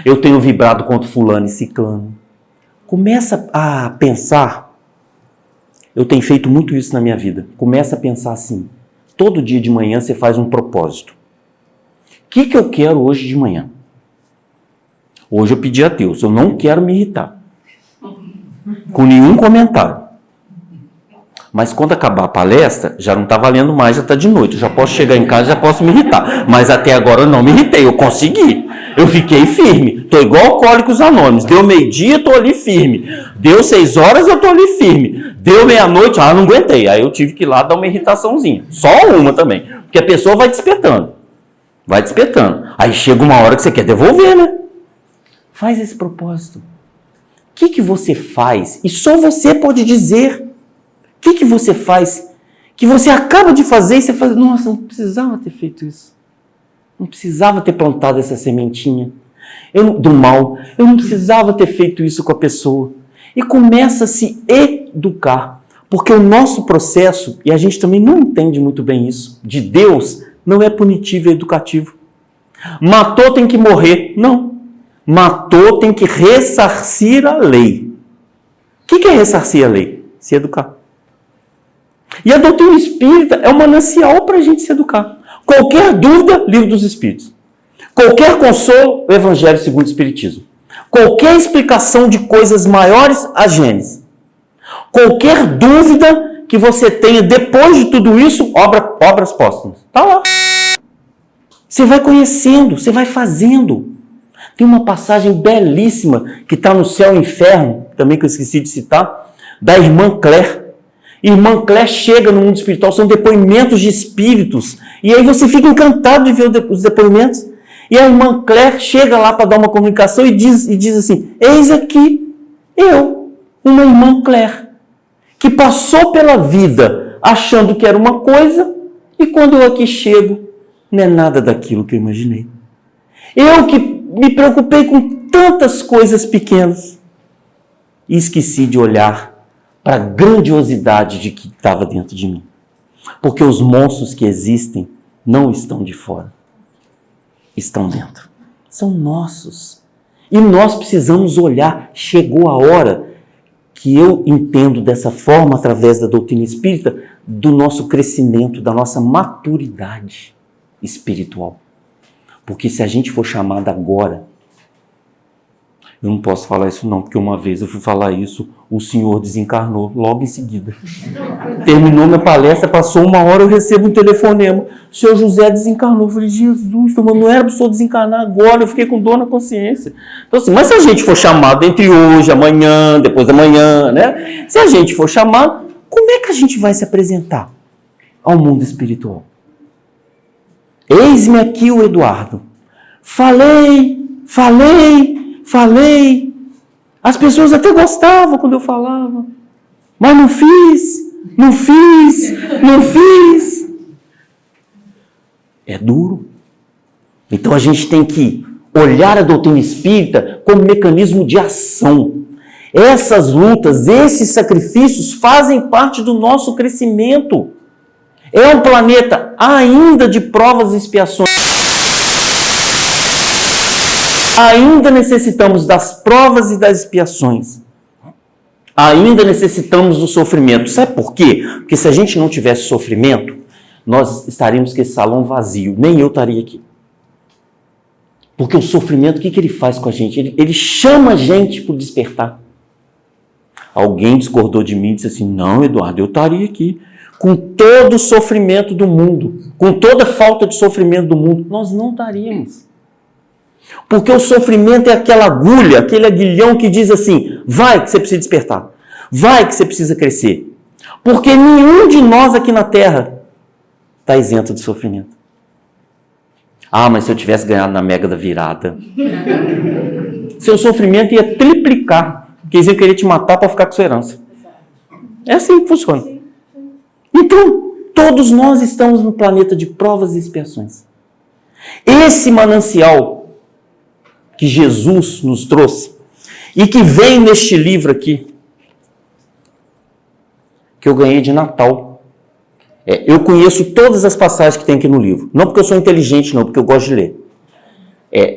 Speaker 2: Eu tenho vibrado contra fulano e ciclano. Começa a pensar. Eu tenho feito muito isso na minha vida. Começa a pensar assim. Todo dia de manhã você faz um propósito. O que eu quero hoje de manhã? Hoje eu pedi a Deus, eu não quero me irritar com nenhum comentário. Mas quando acabar a palestra, já não está valendo mais, já está de noite. Eu já posso chegar em casa, já posso me irritar. Mas até agora eu não me irritei, eu consegui. Eu fiquei firme. Estou igual Alcoólicos Anônimos. Deu meio-dia, estou ali firme. Deu 6 horas, eu estou ali firme. Deu meia-noite, não aguentei. Aí eu tive que ir lá dar uma irritaçãozinha. Só uma também. Porque a pessoa vai despertando. Vai despertando. Aí chega uma hora que você quer devolver, né? Faz esse propósito. O que você faz? E só você pode dizer. O que você faz? Que você acaba de fazer e você fala, nossa, não precisava ter feito isso. Não precisava ter plantado essa sementinha do mal. Eu não precisava ter feito isso com a pessoa. E começa a se educar. Porque o nosso processo, e a gente também não entende muito bem isso, de Deus, não é punitivo e educativo. Matou, tem que morrer. Não. Matou, tem que ressarcir a lei. O que é ressarcir a lei? Se educar. E a doutrina espírita é um manancial para a gente se educar. Qualquer dúvida, Livro dos Espíritos. Qualquer consolo, o Evangelho segundo o Espiritismo. Qualquer explicação de coisas maiores, a Gênesis. Qualquer dúvida que você tenha depois de tudo isso, obras póstumas. Está lá. Você vai conhecendo, você vai fazendo. Tem uma passagem belíssima que está no Céu e Inferno, também que eu esqueci de citar, da irmã Claire. Irmã Claire chega no mundo espiritual, são depoimentos de espíritos. E aí você fica encantado de ver os depoimentos. E a irmã Claire chega lá para dar uma comunicação e diz assim, eis aqui eu, uma irmã Claire, que passou pela vida achando que era uma coisa, e quando eu aqui chego, não é nada daquilo que eu imaginei. Eu que me preocupei com tantas coisas pequenas e esqueci de olhar para a grandiosidade de que estava dentro de mim. Porque os monstros que existem não estão de fora, estão dentro. São nossos. E nós precisamos olhar. Chegou a hora que eu entendo dessa forma, através da doutrina espírita, do nosso crescimento, da nossa maturidade espiritual. Porque se a gente for chamado agora, eu não posso falar isso não, porque uma vez eu fui falar isso, o senhor desencarnou logo em seguida. Terminou minha palestra, passou 1 hora, eu recebo um telefonema. O senhor José desencarnou. Eu falei, Jesus, não era para o senhor desencarnar agora, eu fiquei com dor na consciência. Então assim, mas se a gente for chamado entre hoje, amanhã, depois da manhã, né? Se a gente for chamado, como é que a gente vai se apresentar ao mundo espiritual? Eis-me aqui o Eduardo. Falei. As pessoas até gostavam quando eu falava. Mas não fiz. É duro. Então a gente tem que olhar a doutrina espírita como mecanismo de ação. Essas lutas, esses sacrifícios fazem parte do nosso crescimento. É um planeta ainda de provas e expiações. Ainda necessitamos das provas e das expiações. Ainda necessitamos do sofrimento. Sabe por quê? Porque se a gente não tivesse sofrimento, nós estaríamos com esse salão vazio. Nem eu estaria aqui. Porque o sofrimento, o que ele faz com a gente? Ele chama a gente para o despertar. Alguém discordou de mim e disse assim, não, Eduardo, eu estaria aqui. Com todo o sofrimento do mundo, com toda a falta de sofrimento do mundo, nós não estaríamos. Porque o sofrimento é aquela agulha, aquele aguilhão que diz assim, vai que você precisa despertar, vai que você precisa crescer. Porque nenhum de nós aqui na Terra está isento de sofrimento. Ah, mas se eu tivesse ganhado na Mega da Virada, seu sofrimento ia triplicar, porque eles iam querer te matar para ficar com sua herança. É assim que funciona. Então, todos nós estamos no planeta de provas e expiações. Esse manancial que Jesus nos trouxe e que vem neste livro aqui, que eu ganhei de Natal. Eu conheço todas as passagens que tem aqui no livro. Não porque eu sou inteligente, não, porque eu gosto de ler.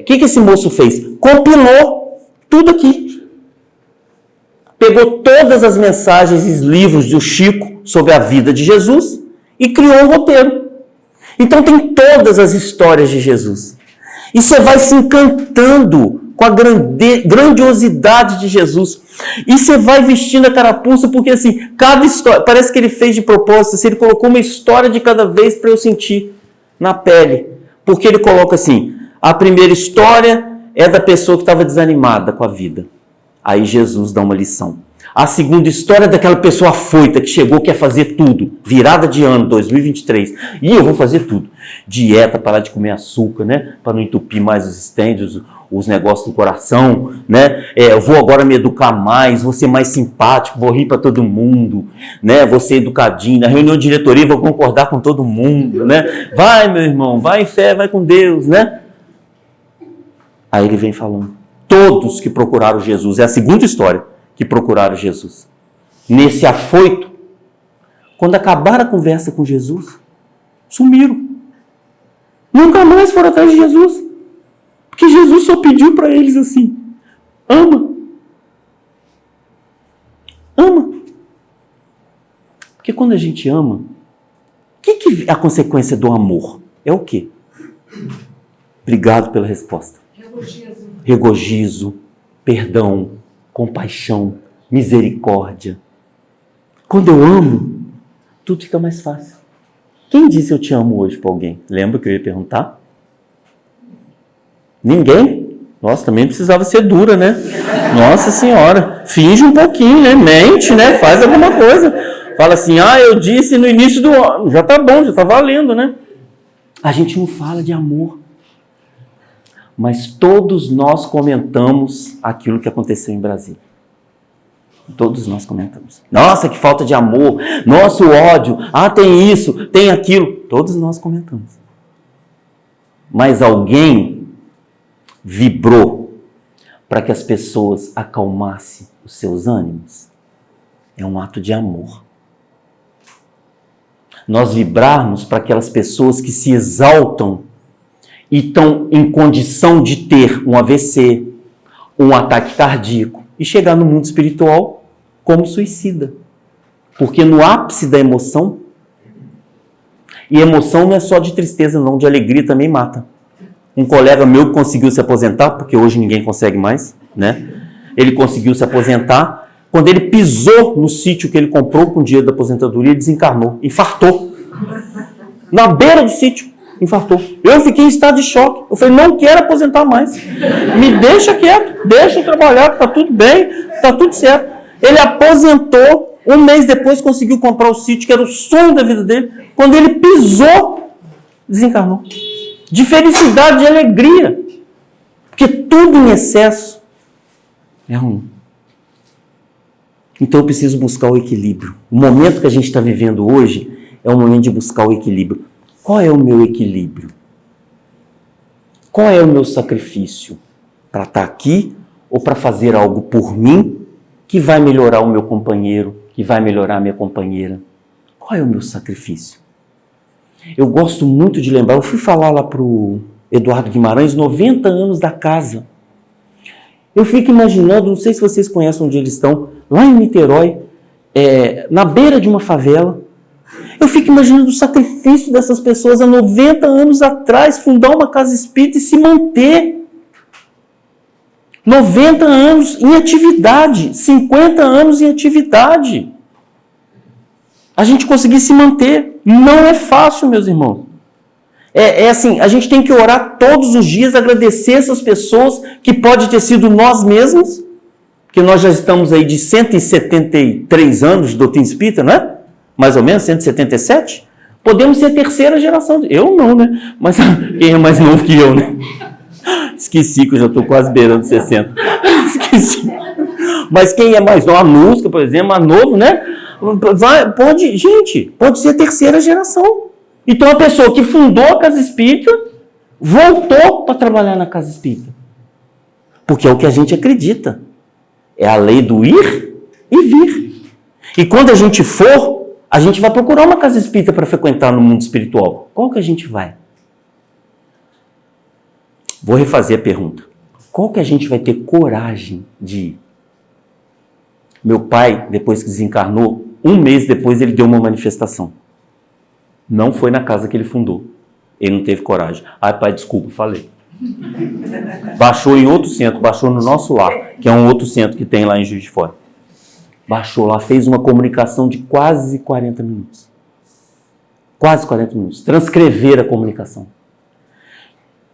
Speaker 2: O que esse moço fez? Compilou tudo aqui. Pegou todas as mensagens e livros do Chico sobre a vida de Jesus e criou um roteiro. Então tem todas as histórias de Jesus. E você vai se encantando com a grandiosidade de Jesus. E você vai vestindo a carapuça, porque assim, cada história, parece que ele fez de propósito, assim, ele colocou uma história de cada vez para eu sentir na pele. Porque ele coloca assim, a primeira história é da pessoa que estava desanimada com a vida. Aí Jesus dá uma lição. A segunda história é daquela pessoa afoita que chegou, quer fazer tudo. Virada de ano, 2023. E eu vou fazer tudo. Dieta, parar de comer açúcar, né? Para não entupir mais os estêndios, os negócios do coração, né? Eu vou agora me educar mais, vou ser mais simpático, vou rir para todo mundo, né? Vou ser educadinho. Na reunião de diretoria vou concordar com todo mundo, né? Vai, meu irmão, vai em fé, vai com Deus, né? Aí ele vem falando. Todos que procuraram Jesus, é a segunda história, que procuraram Jesus. Nesse afoito, quando acabaram a conversa com Jesus, sumiram. Nunca mais foram atrás de Jesus. Porque Jesus só pediu para eles assim, ama. Ama. Porque quando a gente ama, o que é a consequência do amor? É o quê? Obrigado pela resposta. Regozijo, perdão, compaixão, misericórdia. Quando eu amo, tudo fica mais fácil. Quem disse eu te amo hoje para alguém? Lembra que eu ia perguntar? Ninguém? Nossa, também precisava ser dura, né? Nossa Senhora, finge um pouquinho, né? Mente, né? Faz alguma coisa. Fala assim, eu disse no início do ano. Já tá bom, já tá valendo, né? A gente não fala de amor. Mas todos nós comentamos aquilo que aconteceu em Brasília. Todos nós comentamos. Nossa, que falta de amor. Nossa, o ódio. Tem isso, tem aquilo. Todos nós comentamos. Mas alguém vibrou para que as pessoas acalmassem os seus ânimos. É um ato de amor. Nós vibrarmos para aquelas pessoas que se exaltam e estão em condição de ter um AVC, um ataque cardíaco e chegar no mundo espiritual como suicida. Porque no ápice da emoção, e emoção não é só de tristeza não, de alegria também mata. Um colega meu que conseguiu se aposentar, porque hoje ninguém consegue mais, né? Ele conseguiu se aposentar, quando ele pisou no sítio que ele comprou com o dinheiro da aposentadoria, ele desencarnou, infartou. Na beira do sítio. Infartou. Eu fiquei em estado de choque. Eu falei, não quero aposentar mais. Me deixa quieto, deixa eu trabalhar, tá tudo bem, tá tudo certo. Ele aposentou, um mês depois conseguiu comprar o sítio, que era o sonho da vida dele. Quando ele pisou, desencarnou. De felicidade, de alegria. Porque tudo em excesso é ruim. Então eu preciso buscar o equilíbrio. O momento que a gente está vivendo hoje é o momento de buscar o equilíbrio. Qual é o meu equilíbrio? Qual é o meu sacrifício? Para estar aqui ou para fazer algo por mim que vai melhorar o meu companheiro, que vai melhorar a minha companheira? Qual é o meu sacrifício? Eu gosto muito de lembrar, eu fui falar lá para o Eduardo Guimarães, 90 anos da casa. Eu fico imaginando, não sei se vocês conhecem onde eles estão, lá em Niterói, na beira de uma favela. Eu fico imaginando o sacrifício dessas pessoas há 90 anos atrás, fundar uma casa espírita e se manter. 90 anos em atividade, 50 anos em atividade. A gente conseguir se manter não é fácil, meus irmãos. É assim, a gente tem que orar todos os dias, agradecer essas pessoas, que pode ter sido nós mesmos, que nós já estamos aí de 173 anos de doutrina espírita, não é? Mais ou menos, 177. Podemos ser a terceira geração. Eu não, né? Mas quem é mais novo que eu, né? Esqueci que eu já estou quase beirando 60. Esqueci. Mas quem é mais novo, a Nusca, por exemplo, mais novo, né? Pode ser a terceira geração. Então a pessoa que fundou a casa espírita voltou para trabalhar na casa espírita. Porque é o que a gente acredita. É a lei do ir e vir. E quando a gente for, a gente vai procurar uma casa espírita para frequentar no mundo espiritual. Qual que a gente vai? Vou refazer a pergunta. Qual que a gente vai ter coragem de ir? Meu pai, depois que desencarnou, 1 mês depois ele deu uma manifestação. Não foi na casa que ele fundou. Ele não teve coragem. Ai, pai, desculpa, falei. Baixou em outro centro, baixou no nosso lar, que é um outro centro que tem lá em Juiz de Fora. Baixou lá, fez uma comunicação de quase 40 minutos. Quase 40 minutos. Transcrever a comunicação.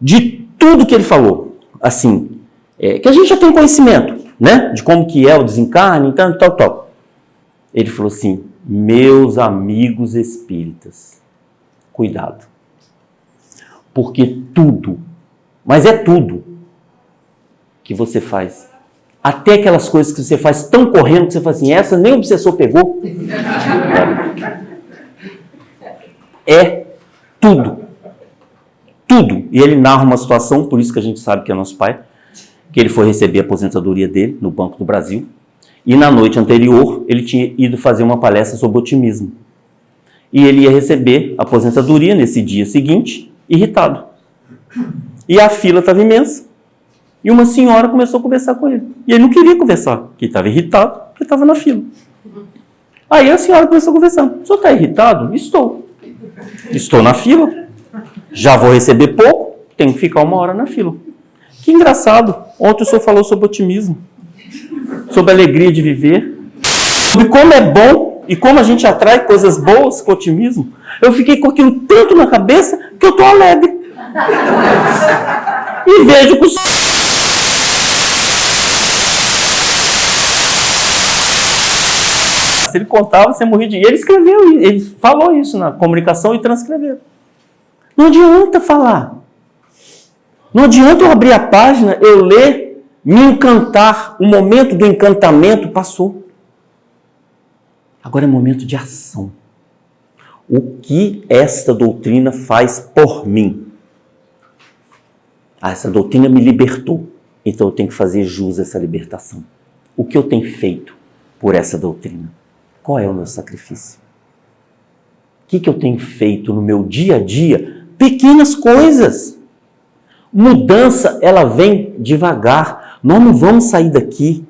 Speaker 2: De tudo que ele falou, assim, que a gente já tem conhecimento, né? De como que é o desencarne, então, tal. Ele falou assim: meus amigos espíritas, cuidado. Porque tudo, mas é tudo que você faz, até aquelas coisas que você faz tão correndo que você fala assim, essa nem o obsessor pegou. É tudo. Tudo. E ele narra uma situação, por isso que a gente sabe que é nosso pai, que ele foi receber a aposentadoria dele no Banco do Brasil, e na noite anterior ele tinha ido fazer uma palestra sobre otimismo. E ele ia receber a aposentadoria nesse dia seguinte, irritado. E a fila estava imensa. E uma senhora começou a conversar com ele. E ele não queria conversar, porque estava irritado, porque estava na fila. Aí a senhora começou a conversar. O senhor está irritado? Estou. Estou na fila. Já vou receber pouco, tenho que ficar 1 hora na fila. Que engraçado. Ontem o senhor falou sobre otimismo, sobre a alegria de viver, sobre como é bom e como a gente atrai coisas boas com otimismo. Eu fiquei com aquilo tanto na cabeça que eu estou alegre. E vejo que o senhor... Se ele contava, você morria de... Ele escreveu, ele falou isso na comunicação e transcreveu. Não adianta falar. Não adianta eu abrir a página, eu ler, me encantar. O momento do encantamento passou. Agora é momento de ação. O que esta doutrina faz por mim? Essa doutrina me libertou. Então eu tenho que fazer jus a essa libertação. O que eu tenho feito por essa doutrina? Qual é o meu sacrifício? O que eu tenho feito no meu dia a dia? Pequenas coisas. Mudança, ela vem devagar. Nós não vamos sair daqui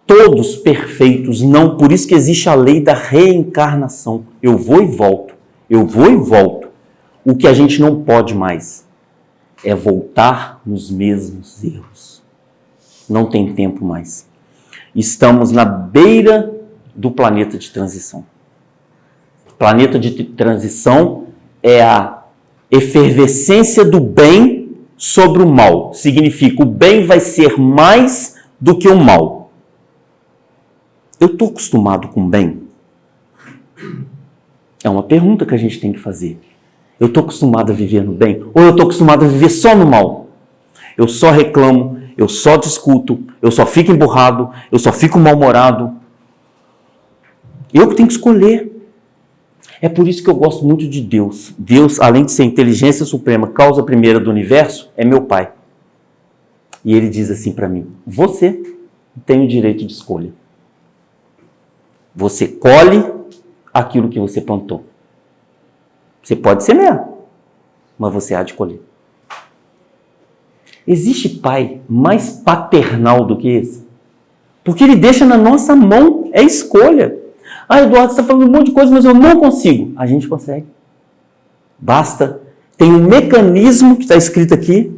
Speaker 2: todos perfeitos, não. Por isso que existe a lei da reencarnação. Eu vou e volto. Eu vou e volto. O que a gente não pode mais é voltar nos mesmos erros. Não tem tempo mais. Estamos na beira do planeta de transição. Planeta de transição é a efervescência do bem sobre o mal. Significa, o bem vai ser mais do que o mal. Eu estou acostumado com o bem? É uma pergunta que a gente tem que fazer. Eu estou acostumado a viver no bem? Ou eu estou acostumado a viver só no mal? Eu só reclamo, eu só discuto, eu só fico emburrado, eu só fico mal-humorado. Eu que tenho que escolher. É por isso que eu gosto muito de Deus. Deus, além de ser inteligência suprema, causa primeira do universo, é meu Pai. E Ele diz assim para mim, você tem o direito de escolha. Você colhe aquilo que você plantou. Você pode semear, mas você há de colher. Existe pai mais paternal do que esse? Porque ele deixa na nossa mão, é escolha. Ah, Eduardo, você está falando um monte de coisa, mas eu não consigo. A gente consegue. Basta. Tem um mecanismo que está escrito aqui,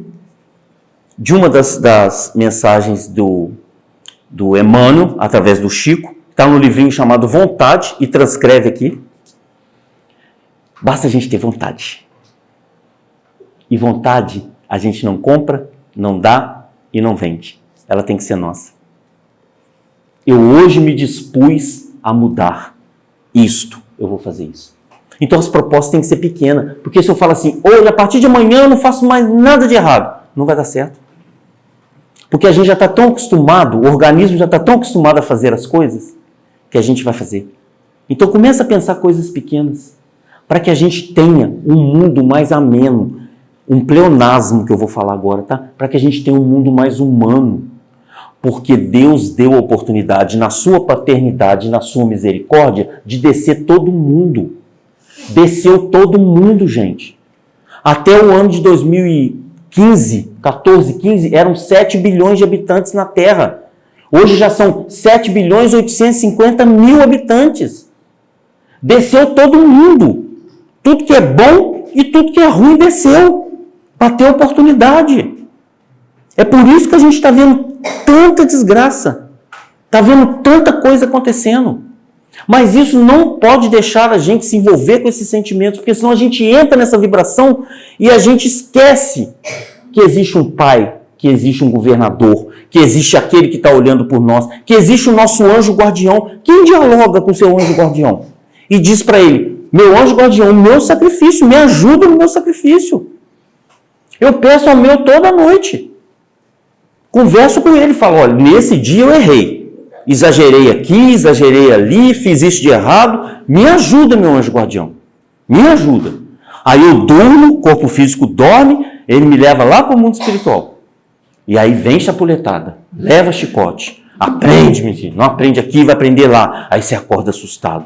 Speaker 2: de uma das mensagens do Emmanuel, através do Chico, está no livrinho chamado Vontade, e transcreve aqui. Basta a gente ter vontade. E vontade a gente não compra, não dá e não vende. Ela tem que ser nossa. Eu hoje me dispus a mudar isto. Eu vou fazer isso. Então as propostas têm que ser pequenas. Porque se eu falo assim, hoje, a partir de amanhã eu não faço mais nada de errado, não vai dar certo. Porque a gente já está tão acostumado, o organismo já está tão acostumado a fazer as coisas, que a gente vai fazer. Então começa a pensar coisas pequenas, para que a gente tenha um mundo mais ameno, um pleonasmo que eu vou falar agora, tá? Para que a gente tenha um mundo mais humano. Porque Deus deu a oportunidade, na sua paternidade, na sua misericórdia, de descer todo mundo. Desceu todo mundo, gente. Até o ano de 2015, 14, 15, eram 7 bilhões de habitantes na Terra. Hoje já são 7 bilhões e 850 mil habitantes. Desceu todo mundo. Tudo que é bom e tudo que é ruim desceu. Para ter oportunidade. É por isso que a gente está vendo tanta desgraça. Está vendo tanta coisa acontecendo. Mas isso não pode deixar a gente se envolver com esses sentimentos, porque senão a gente entra nessa vibração e a gente esquece que existe um pai, que existe um governador, que existe aquele que está olhando por nós, que existe o nosso anjo guardião. Quem dialoga com o seu anjo guardião? E diz para ele, meu anjo guardião, meu sacrifício, me ajuda no meu sacrifício. Eu peço ao meu toda noite. Converso com ele e falo, olha, nesse dia eu errei. Exagerei aqui, exagerei ali, fiz isso de errado. Me ajuda, meu anjo guardião. Me ajuda. Aí eu durmo, o corpo físico dorme, ele me leva lá para o mundo espiritual. E aí vem chapuletada, leva chicote. Aprende, meu filho. Não aprende aqui, vai aprender lá. Aí você acorda assustado.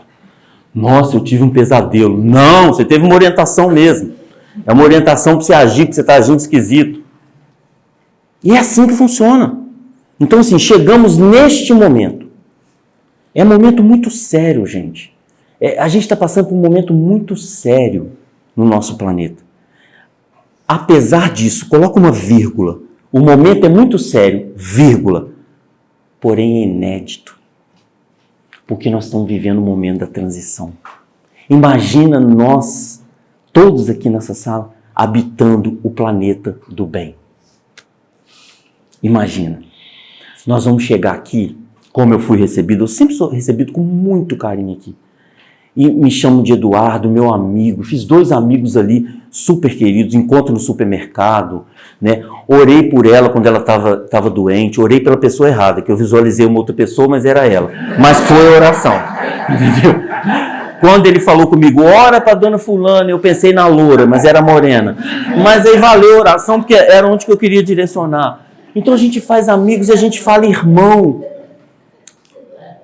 Speaker 2: Nossa, eu tive um pesadelo. Não, você teve uma orientação mesmo. É uma orientação para você agir, porque você está agindo esquisito. E é assim que funciona. Então, assim, chegamos neste momento. É um momento muito sério, gente. A gente está passando por um momento muito sério no nosso planeta. Apesar disso, coloca uma vírgula. O momento é muito sério, vírgula. Porém, é inédito. Porque nós estamos vivendo o momento da transição. Imagina nós, todos aqui nessa sala, habitando o planeta do bem. Imagina. Nós vamos chegar aqui, como eu fui recebido, eu sempre sou recebido com muito carinho aqui. E me chamo de Eduardo, meu amigo, fiz 2 amigos ali, super queridos, encontro no supermercado, né? Orei por ela quando ela estava doente, orei pela pessoa errada, que eu visualizei uma outra pessoa, mas era ela. Mas foi a oração, entendeu? Quando ele falou comigo, ora para dona fulana, eu pensei na loura, mas era morena. Mas aí valeu a oração, porque era onde que eu queria direcionar. Então a gente faz amigos e a gente fala irmão.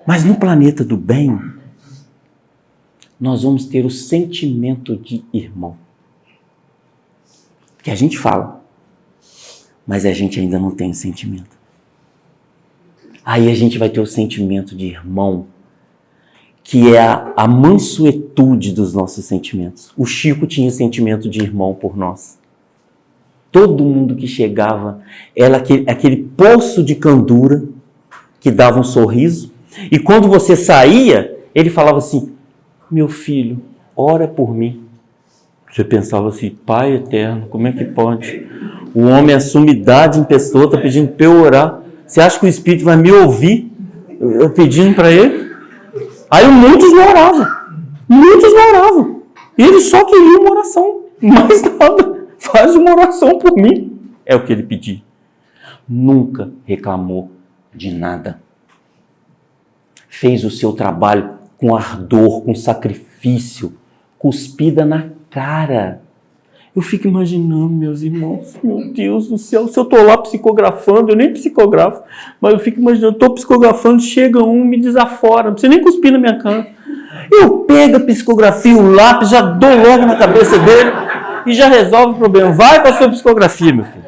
Speaker 2: Mas no planeta do bem, nós vamos ter o sentimento de irmão. Que a gente fala, mas a gente ainda não tem o sentimento. Aí a gente vai ter o sentimento de irmão, que é a mansuetude dos nossos sentimentos. O Chico tinha sentimento de irmão por nós. Todo mundo que chegava era aquele poço de candura que dava um sorriso. E quando você saía, ele falava assim, meu filho, ora por mim. Você pensava assim, Pai eterno, como é que pode? O homem, a sumidade em pessoa, está pedindo para eu orar. Você acha que o Espírito vai me ouvir? Eu pedindo para ele? Aí muitos não oravam. Muitos não oravam. E ele só queria uma oração. Mais nada. Faz uma oração por mim. É o que ele pediu. Nunca reclamou de nada. Fez o seu trabalho com ardor, com sacrifício, cuspida na cara. Eu fico imaginando, meus irmãos, meu Deus do céu, se eu estou lá psicografando, eu nem psicografo, mas eu fico imaginando, estou psicografando, chega um, me desafora, não precisa nem cuspir na minha cara. Eu pego a psicografia, o lápis, já dou logo na cabeça dele e já resolve o problema. Vai para a sua psicografia, meu filho.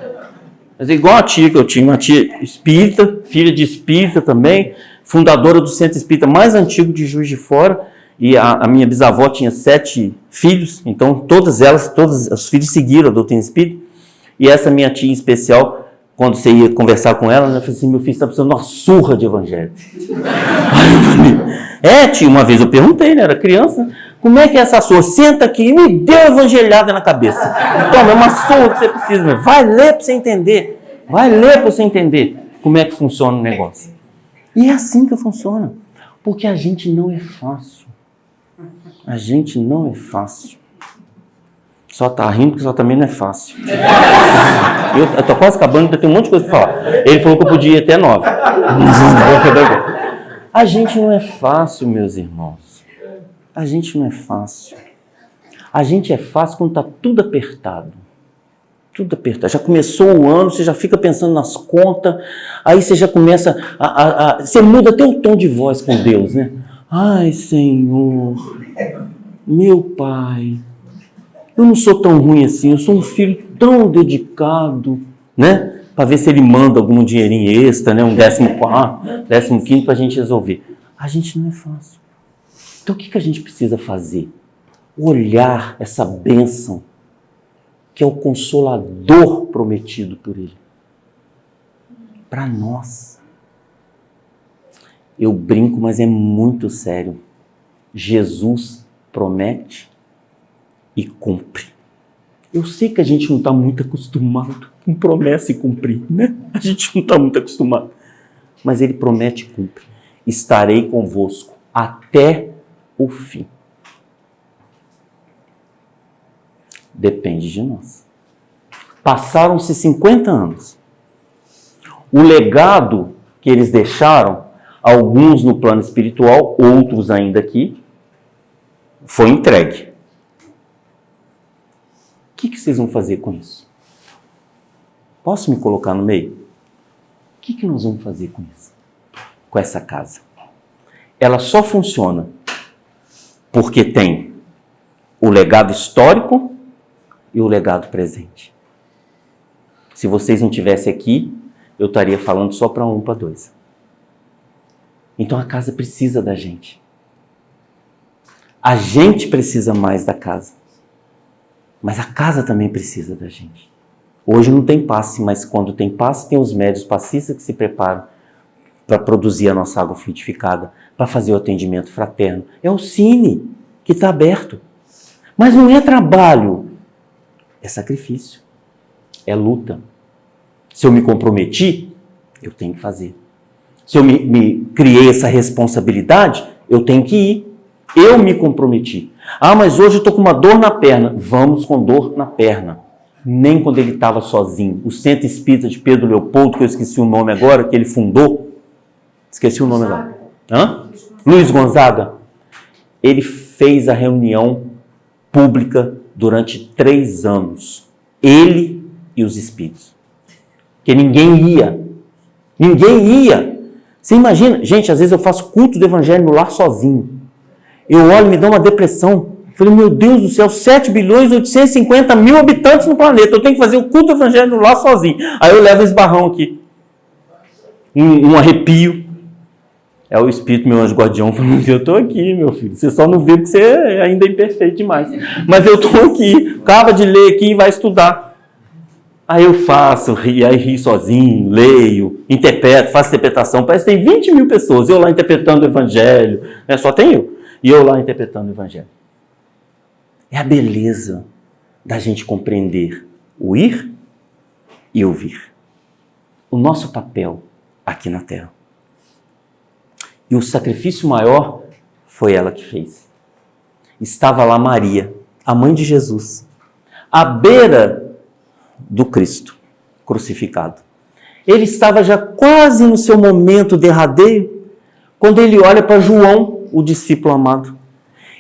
Speaker 2: Mas é igual a tia que eu tinha, uma tia espírita, filha de espírita também, fundadora do centro espírita mais antigo de Juiz de Fora, e a minha bisavó tinha 7 filhos, então todos os filhos seguiram a doutrina espírita, e essa minha tia em especial, quando você ia conversar com ela, ela falou assim, meu filho está precisando de uma surra de evangelho. Aí eu falei, tia, uma vez eu perguntei, né, era criança, como é que é essa surra? Senta aqui e me deu evangelhada na cabeça. Toma, é uma surra que você precisa, vai ler para você entender, como é que funciona o negócio. E é assim que funciona, porque a gente não é fácil. A gente não é fácil. Só tá rindo porque só também não é fácil. Eu tô quase acabando, ainda tem um monte de coisa para falar. Ele falou que eu podia ir até 9. A gente não é fácil, meus irmãos. A gente não é fácil. A gente é fácil quando tá tudo apertado. Tudo apertado. Já começou o ano, você já fica pensando nas contas, aí você já começa você muda até o tom de voz com Deus, né? Ai, Senhor, meu Pai, eu não sou tão ruim assim, eu sou um filho tão dedicado, né? Para ver se ele manda algum dinheirinho extra, né? Um 14º, 15º para a gente resolver. A gente não é fácil. Então o que a gente precisa fazer? Olhar essa bênção, que é o consolador prometido por Ele, para nós. Eu brinco, mas é muito sério. Jesus promete e cumpre. Eu sei que a gente não está muito acostumado com promessa e cumprir, né? A gente não está muito acostumado. Mas Ele promete e cumpre. Estarei convosco até o fim. Depende de nós. Passaram-se 50 anos. O legado que eles deixaram, alguns no plano espiritual, outros ainda aqui, foi entregue. O que vocês vão fazer com isso? Posso me colocar no meio? O que nós vamos fazer com isso? Com essa casa? Ela só funciona porque tem o legado histórico e o legado presente. Se vocês não estivessem aqui, eu estaria falando só para 1, para 2. Então a casa precisa da gente. A gente precisa mais da casa. Mas a casa também precisa da gente. Hoje não tem passe, mas quando tem passe, tem os médios passistas que se preparam para produzir a nossa água fluidificada, para fazer o atendimento fraterno. É o Cine que está aberto. Mas não é trabalho, é sacrifício, é luta. Se eu me comprometi, eu tenho que fazer. Se eu me criei essa responsabilidade, eu tenho que ir. Eu me comprometi. Ah, mas hoje eu estou com uma dor na perna. Vamos com dor na perna. Nem quando ele estava sozinho. O Centro Espírita de Pedro Leopoldo, que eu esqueci o nome agora, que ele fundou. Esqueci o nome agora. Luiz Gonzaga. Ele fez a reunião pública durante 3 anos. Ele e os espíritos. Porque ninguém ia. Ninguém ia. Você imagina? Gente, às vezes eu faço culto do evangelho no lar sozinho. Eu olho e me dá uma depressão. Eu falei, meu Deus do céu, 7.850.000 habitantes no planeta. Eu tenho que fazer o culto do evangelho no lar sozinho. Aí eu levo esse barrão aqui. Um arrepio. É o Espírito, meu anjo guardião, falando, eu estou aqui, meu filho. Você só não vê porque você ainda é imperfeito demais. Mas eu estou aqui. Acaba de ler aqui e vai estudar. Aí eu faço, aí rio sozinho, leio, interpreto, faço interpretação. Parece que tem 20.000 pessoas. Eu lá interpretando o evangelho. Só tem eu. E eu lá interpretando o evangelho. É a beleza da gente compreender o ir e o vir. O nosso papel aqui na Terra. E o sacrifício maior foi ela que fez. Estava lá Maria, a mãe de Jesus, à beira do Cristo crucificado. Ele estava já quase no seu momento derradeiro, quando ele olha para João, o discípulo amado.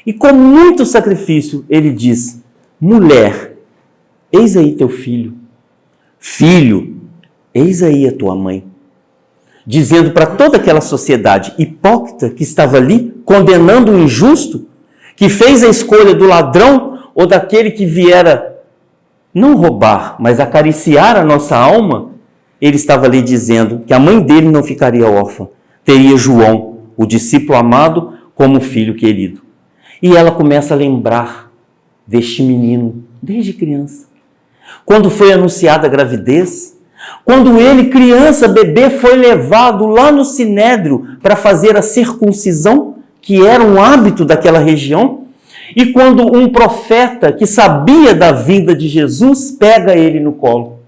Speaker 2: E com muito sacrifício, ele diz, mulher, eis aí teu filho. Filho, eis aí a tua mãe. Dizendo para toda aquela sociedade hipócrita que estava ali, condenando o injusto, que fez a escolha do ladrão ou daquele que viera não roubar, mas acariciar a nossa alma, ele estava ali dizendo que a mãe dele não ficaria órfã, teria João, o discípulo amado, como filho querido. E ela começa a lembrar deste menino desde criança. Quando foi anunciada a gravidez, quando ele, criança, bebê, foi levado lá no Sinédrio para fazer a circuncisão, que era um hábito daquela região, e quando um profeta que sabia da vinda de Jesus pega ele no colo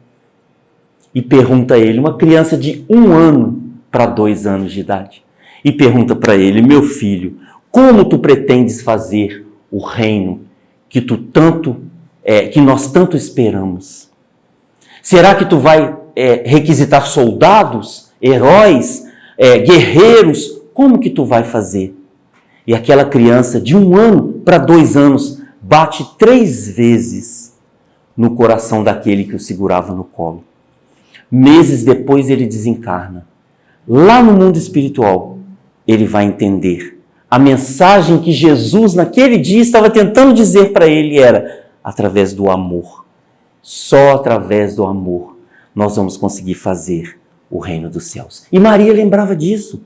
Speaker 2: e pergunta a ele, uma criança de 1 ano para 2 anos de idade, e pergunta para ele, meu filho, como tu pretendes fazer o reino que nós tanto esperamos? Será que tu vai requisitar soldados, heróis, guerreiros? Como que tu vai fazer? E aquela criança de 1 ano para 2 anos bate 3 vezes no coração daquele que o segurava no colo. Meses depois ele desencarna. Lá no mundo espiritual, ele vai entender. A mensagem que Jesus naquele dia estava tentando dizer para ele era através do amor. Só através do amor nós vamos conseguir fazer o reino dos céus. E Maria lembrava disso.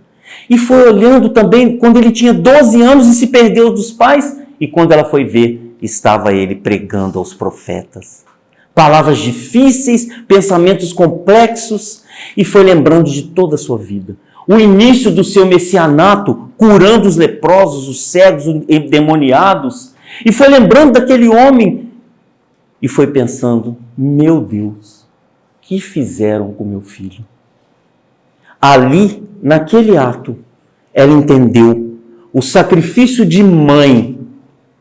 Speaker 2: E foi olhando também quando ele tinha 12 anos e se perdeu dos pais. E quando ela foi ver, estava ele pregando aos profetas. Palavras difíceis, pensamentos complexos. E foi lembrando de toda a sua vida. O início do seu messianato, curando os leprosos, os cegos, os endemoniados. E foi lembrando daquele homem. E foi pensando, meu Deus, o que fizeram com meu filho? Ali, naquele ato, ela entendeu o sacrifício de mãe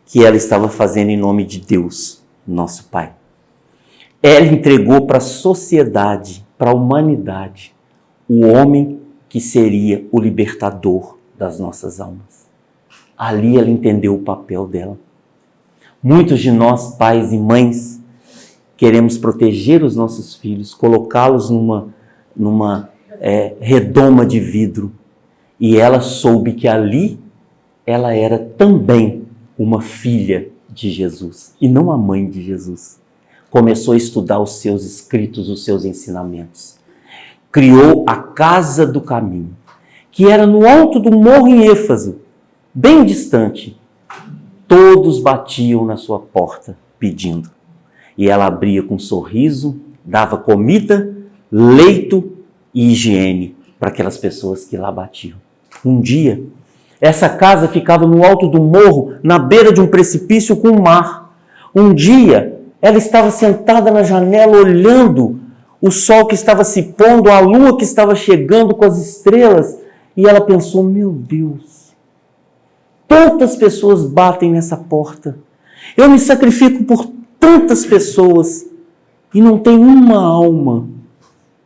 Speaker 2: que ela estava fazendo em nome de Deus, nosso Pai. Ela entregou para a sociedade, para a humanidade, o homem que seria o libertador das nossas almas. Ali ela entendeu o papel dela. Muitos de nós, pais e mães, queremos proteger os nossos filhos, colocá-los numa redoma de vidro. E ela soube que ali ela era também uma filha de Jesus e não a mãe de Jesus. Começou a estudar os seus escritos, os seus ensinamentos. Criou a Casa do Caminho, que era no alto do morro em Éfaso, bem distante. Todos batiam na sua porta pedindo. E ela abria com um sorriso, dava comida, leito e higiene para aquelas pessoas que lá batiam. Um dia, essa casa ficava no alto do morro, na beira de um precipício com o mar. Um dia, ela estava sentada na janela olhando o sol que estava se pondo, a lua que estava chegando com as estrelas, e ela pensou, meu Deus, tantas pessoas batem nessa porta. Eu me sacrifico por tantas pessoas e não tem uma alma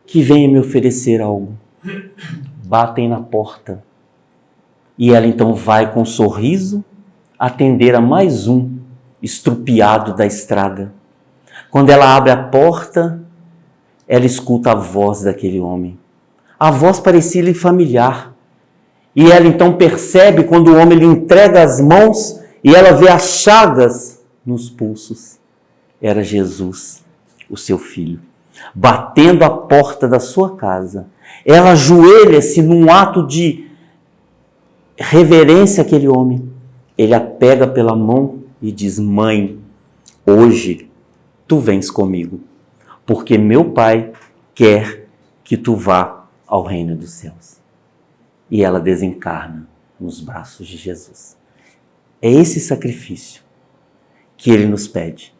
Speaker 2: que venha me oferecer algo. Batem na porta. E ela então vai com um sorriso atender a mais um estrupiado da estrada. Quando ela abre a porta, ela escuta a voz daquele homem. A voz parecia-lhe familiar. E ela então percebe quando o homem lhe entrega as mãos e ela vê as chagas nos pulsos. Era Jesus, o seu filho, batendo a porta da sua casa. Ela ajoelha-se num ato de reverência àquele homem. Ele a pega pela mão e diz, mãe, hoje tu vens comigo, porque meu Pai quer que tu vá ao reino dos céus. E ela desencarna nos braços de Jesus. É esse sacrifício que ele nos pede.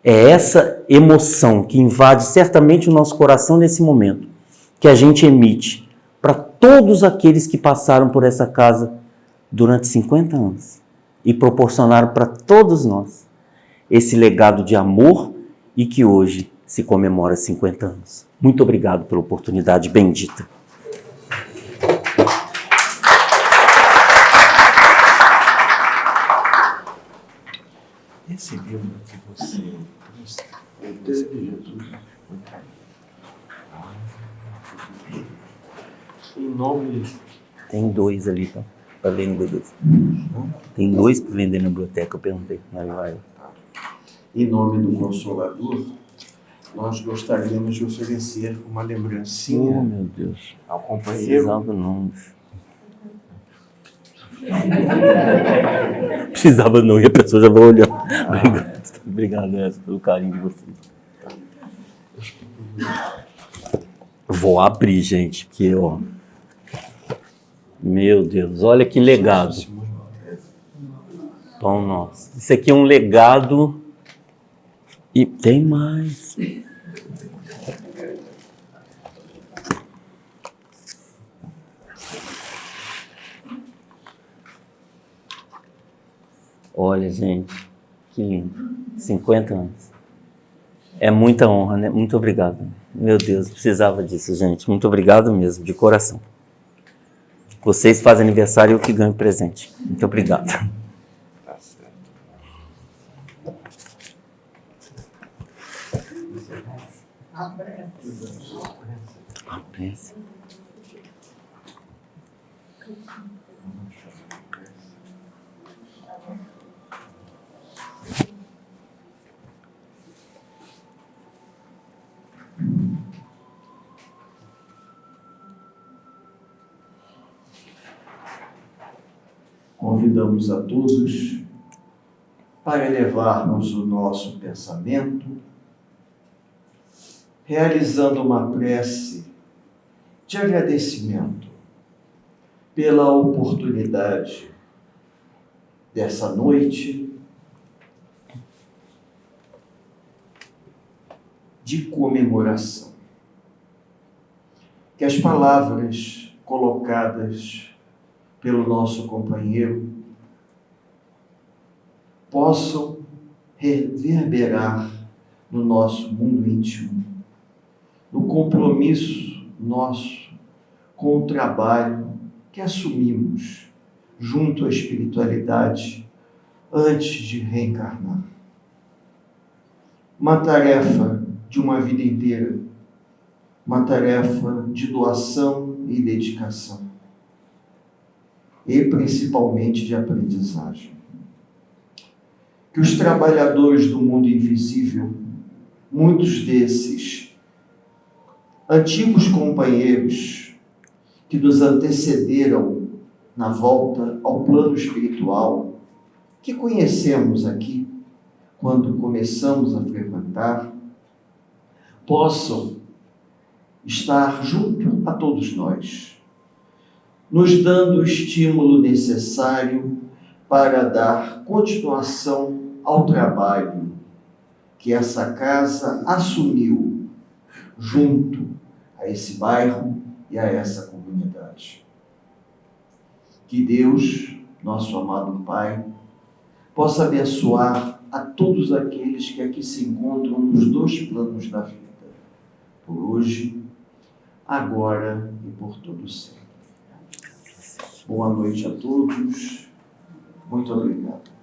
Speaker 2: É essa emoção que invade certamente o nosso coração nesse momento, que a gente emite para todos aqueles que passaram por essa casa durante 50 anos e proporcionaram para todos nós esse legado de amor e que hoje se comemora 50 anos. Muito obrigado pela oportunidade bendita.
Speaker 1: Esse livro que você trouxe de Jesus. Em nome...
Speaker 2: Tem 2 ali para ler no biblioteca. Tem 2 para vender na biblioteca, eu perguntei.
Speaker 1: Em nome do Consolador, nós gostaríamos de oferecer uma
Speaker 2: Oh,
Speaker 1: lembrancinha
Speaker 2: meu Deus.
Speaker 1: ao companheiro.
Speaker 2: Precisava não. Precisava não, e a pessoa já vai olhar. Obrigado, pelo carinho de vocês. Vou abrir, gente, porque, ó. Meu Deus, olha que legado. Pão nosso. Isso aqui é um legado. E tem mais. Olha, gente, que lindo. 50 anos. É muita honra, né? Muito obrigado. Meu Deus, precisava disso, gente. Muito obrigado mesmo, de coração. Vocês fazem aniversário e eu que ganho presente. Muito obrigado.
Speaker 1: Tá certo.
Speaker 2: A prece.
Speaker 1: Convidamos a todos para elevarmos o nosso pensamento, realizando uma prece de agradecimento pela oportunidade dessa noite de comemoração. Que as palavras colocadas pelo nosso companheiro possam reverberar no nosso mundo íntimo, no compromisso nosso com o trabalho que assumimos junto à espiritualidade antes de reencarnar. Uma tarefa de uma vida inteira, uma tarefa de doação e dedicação, e principalmente de aprendizagem. Que os trabalhadores do mundo invisível, muitos desses antigos companheiros que nos antecederam na volta ao plano espiritual, que conhecemos aqui quando começamos a frequentar, possam estar junto a todos nós, nos dando o estímulo necessário para dar continuação ao trabalho que essa casa assumiu junto a esse bairro e a essa comunidade. Que Deus, nosso amado Pai, possa abençoar a todos aqueles que aqui se encontram nos dois planos da vida, por hoje, agora e por todo sempre. Boa noite a todos. Muito obrigado.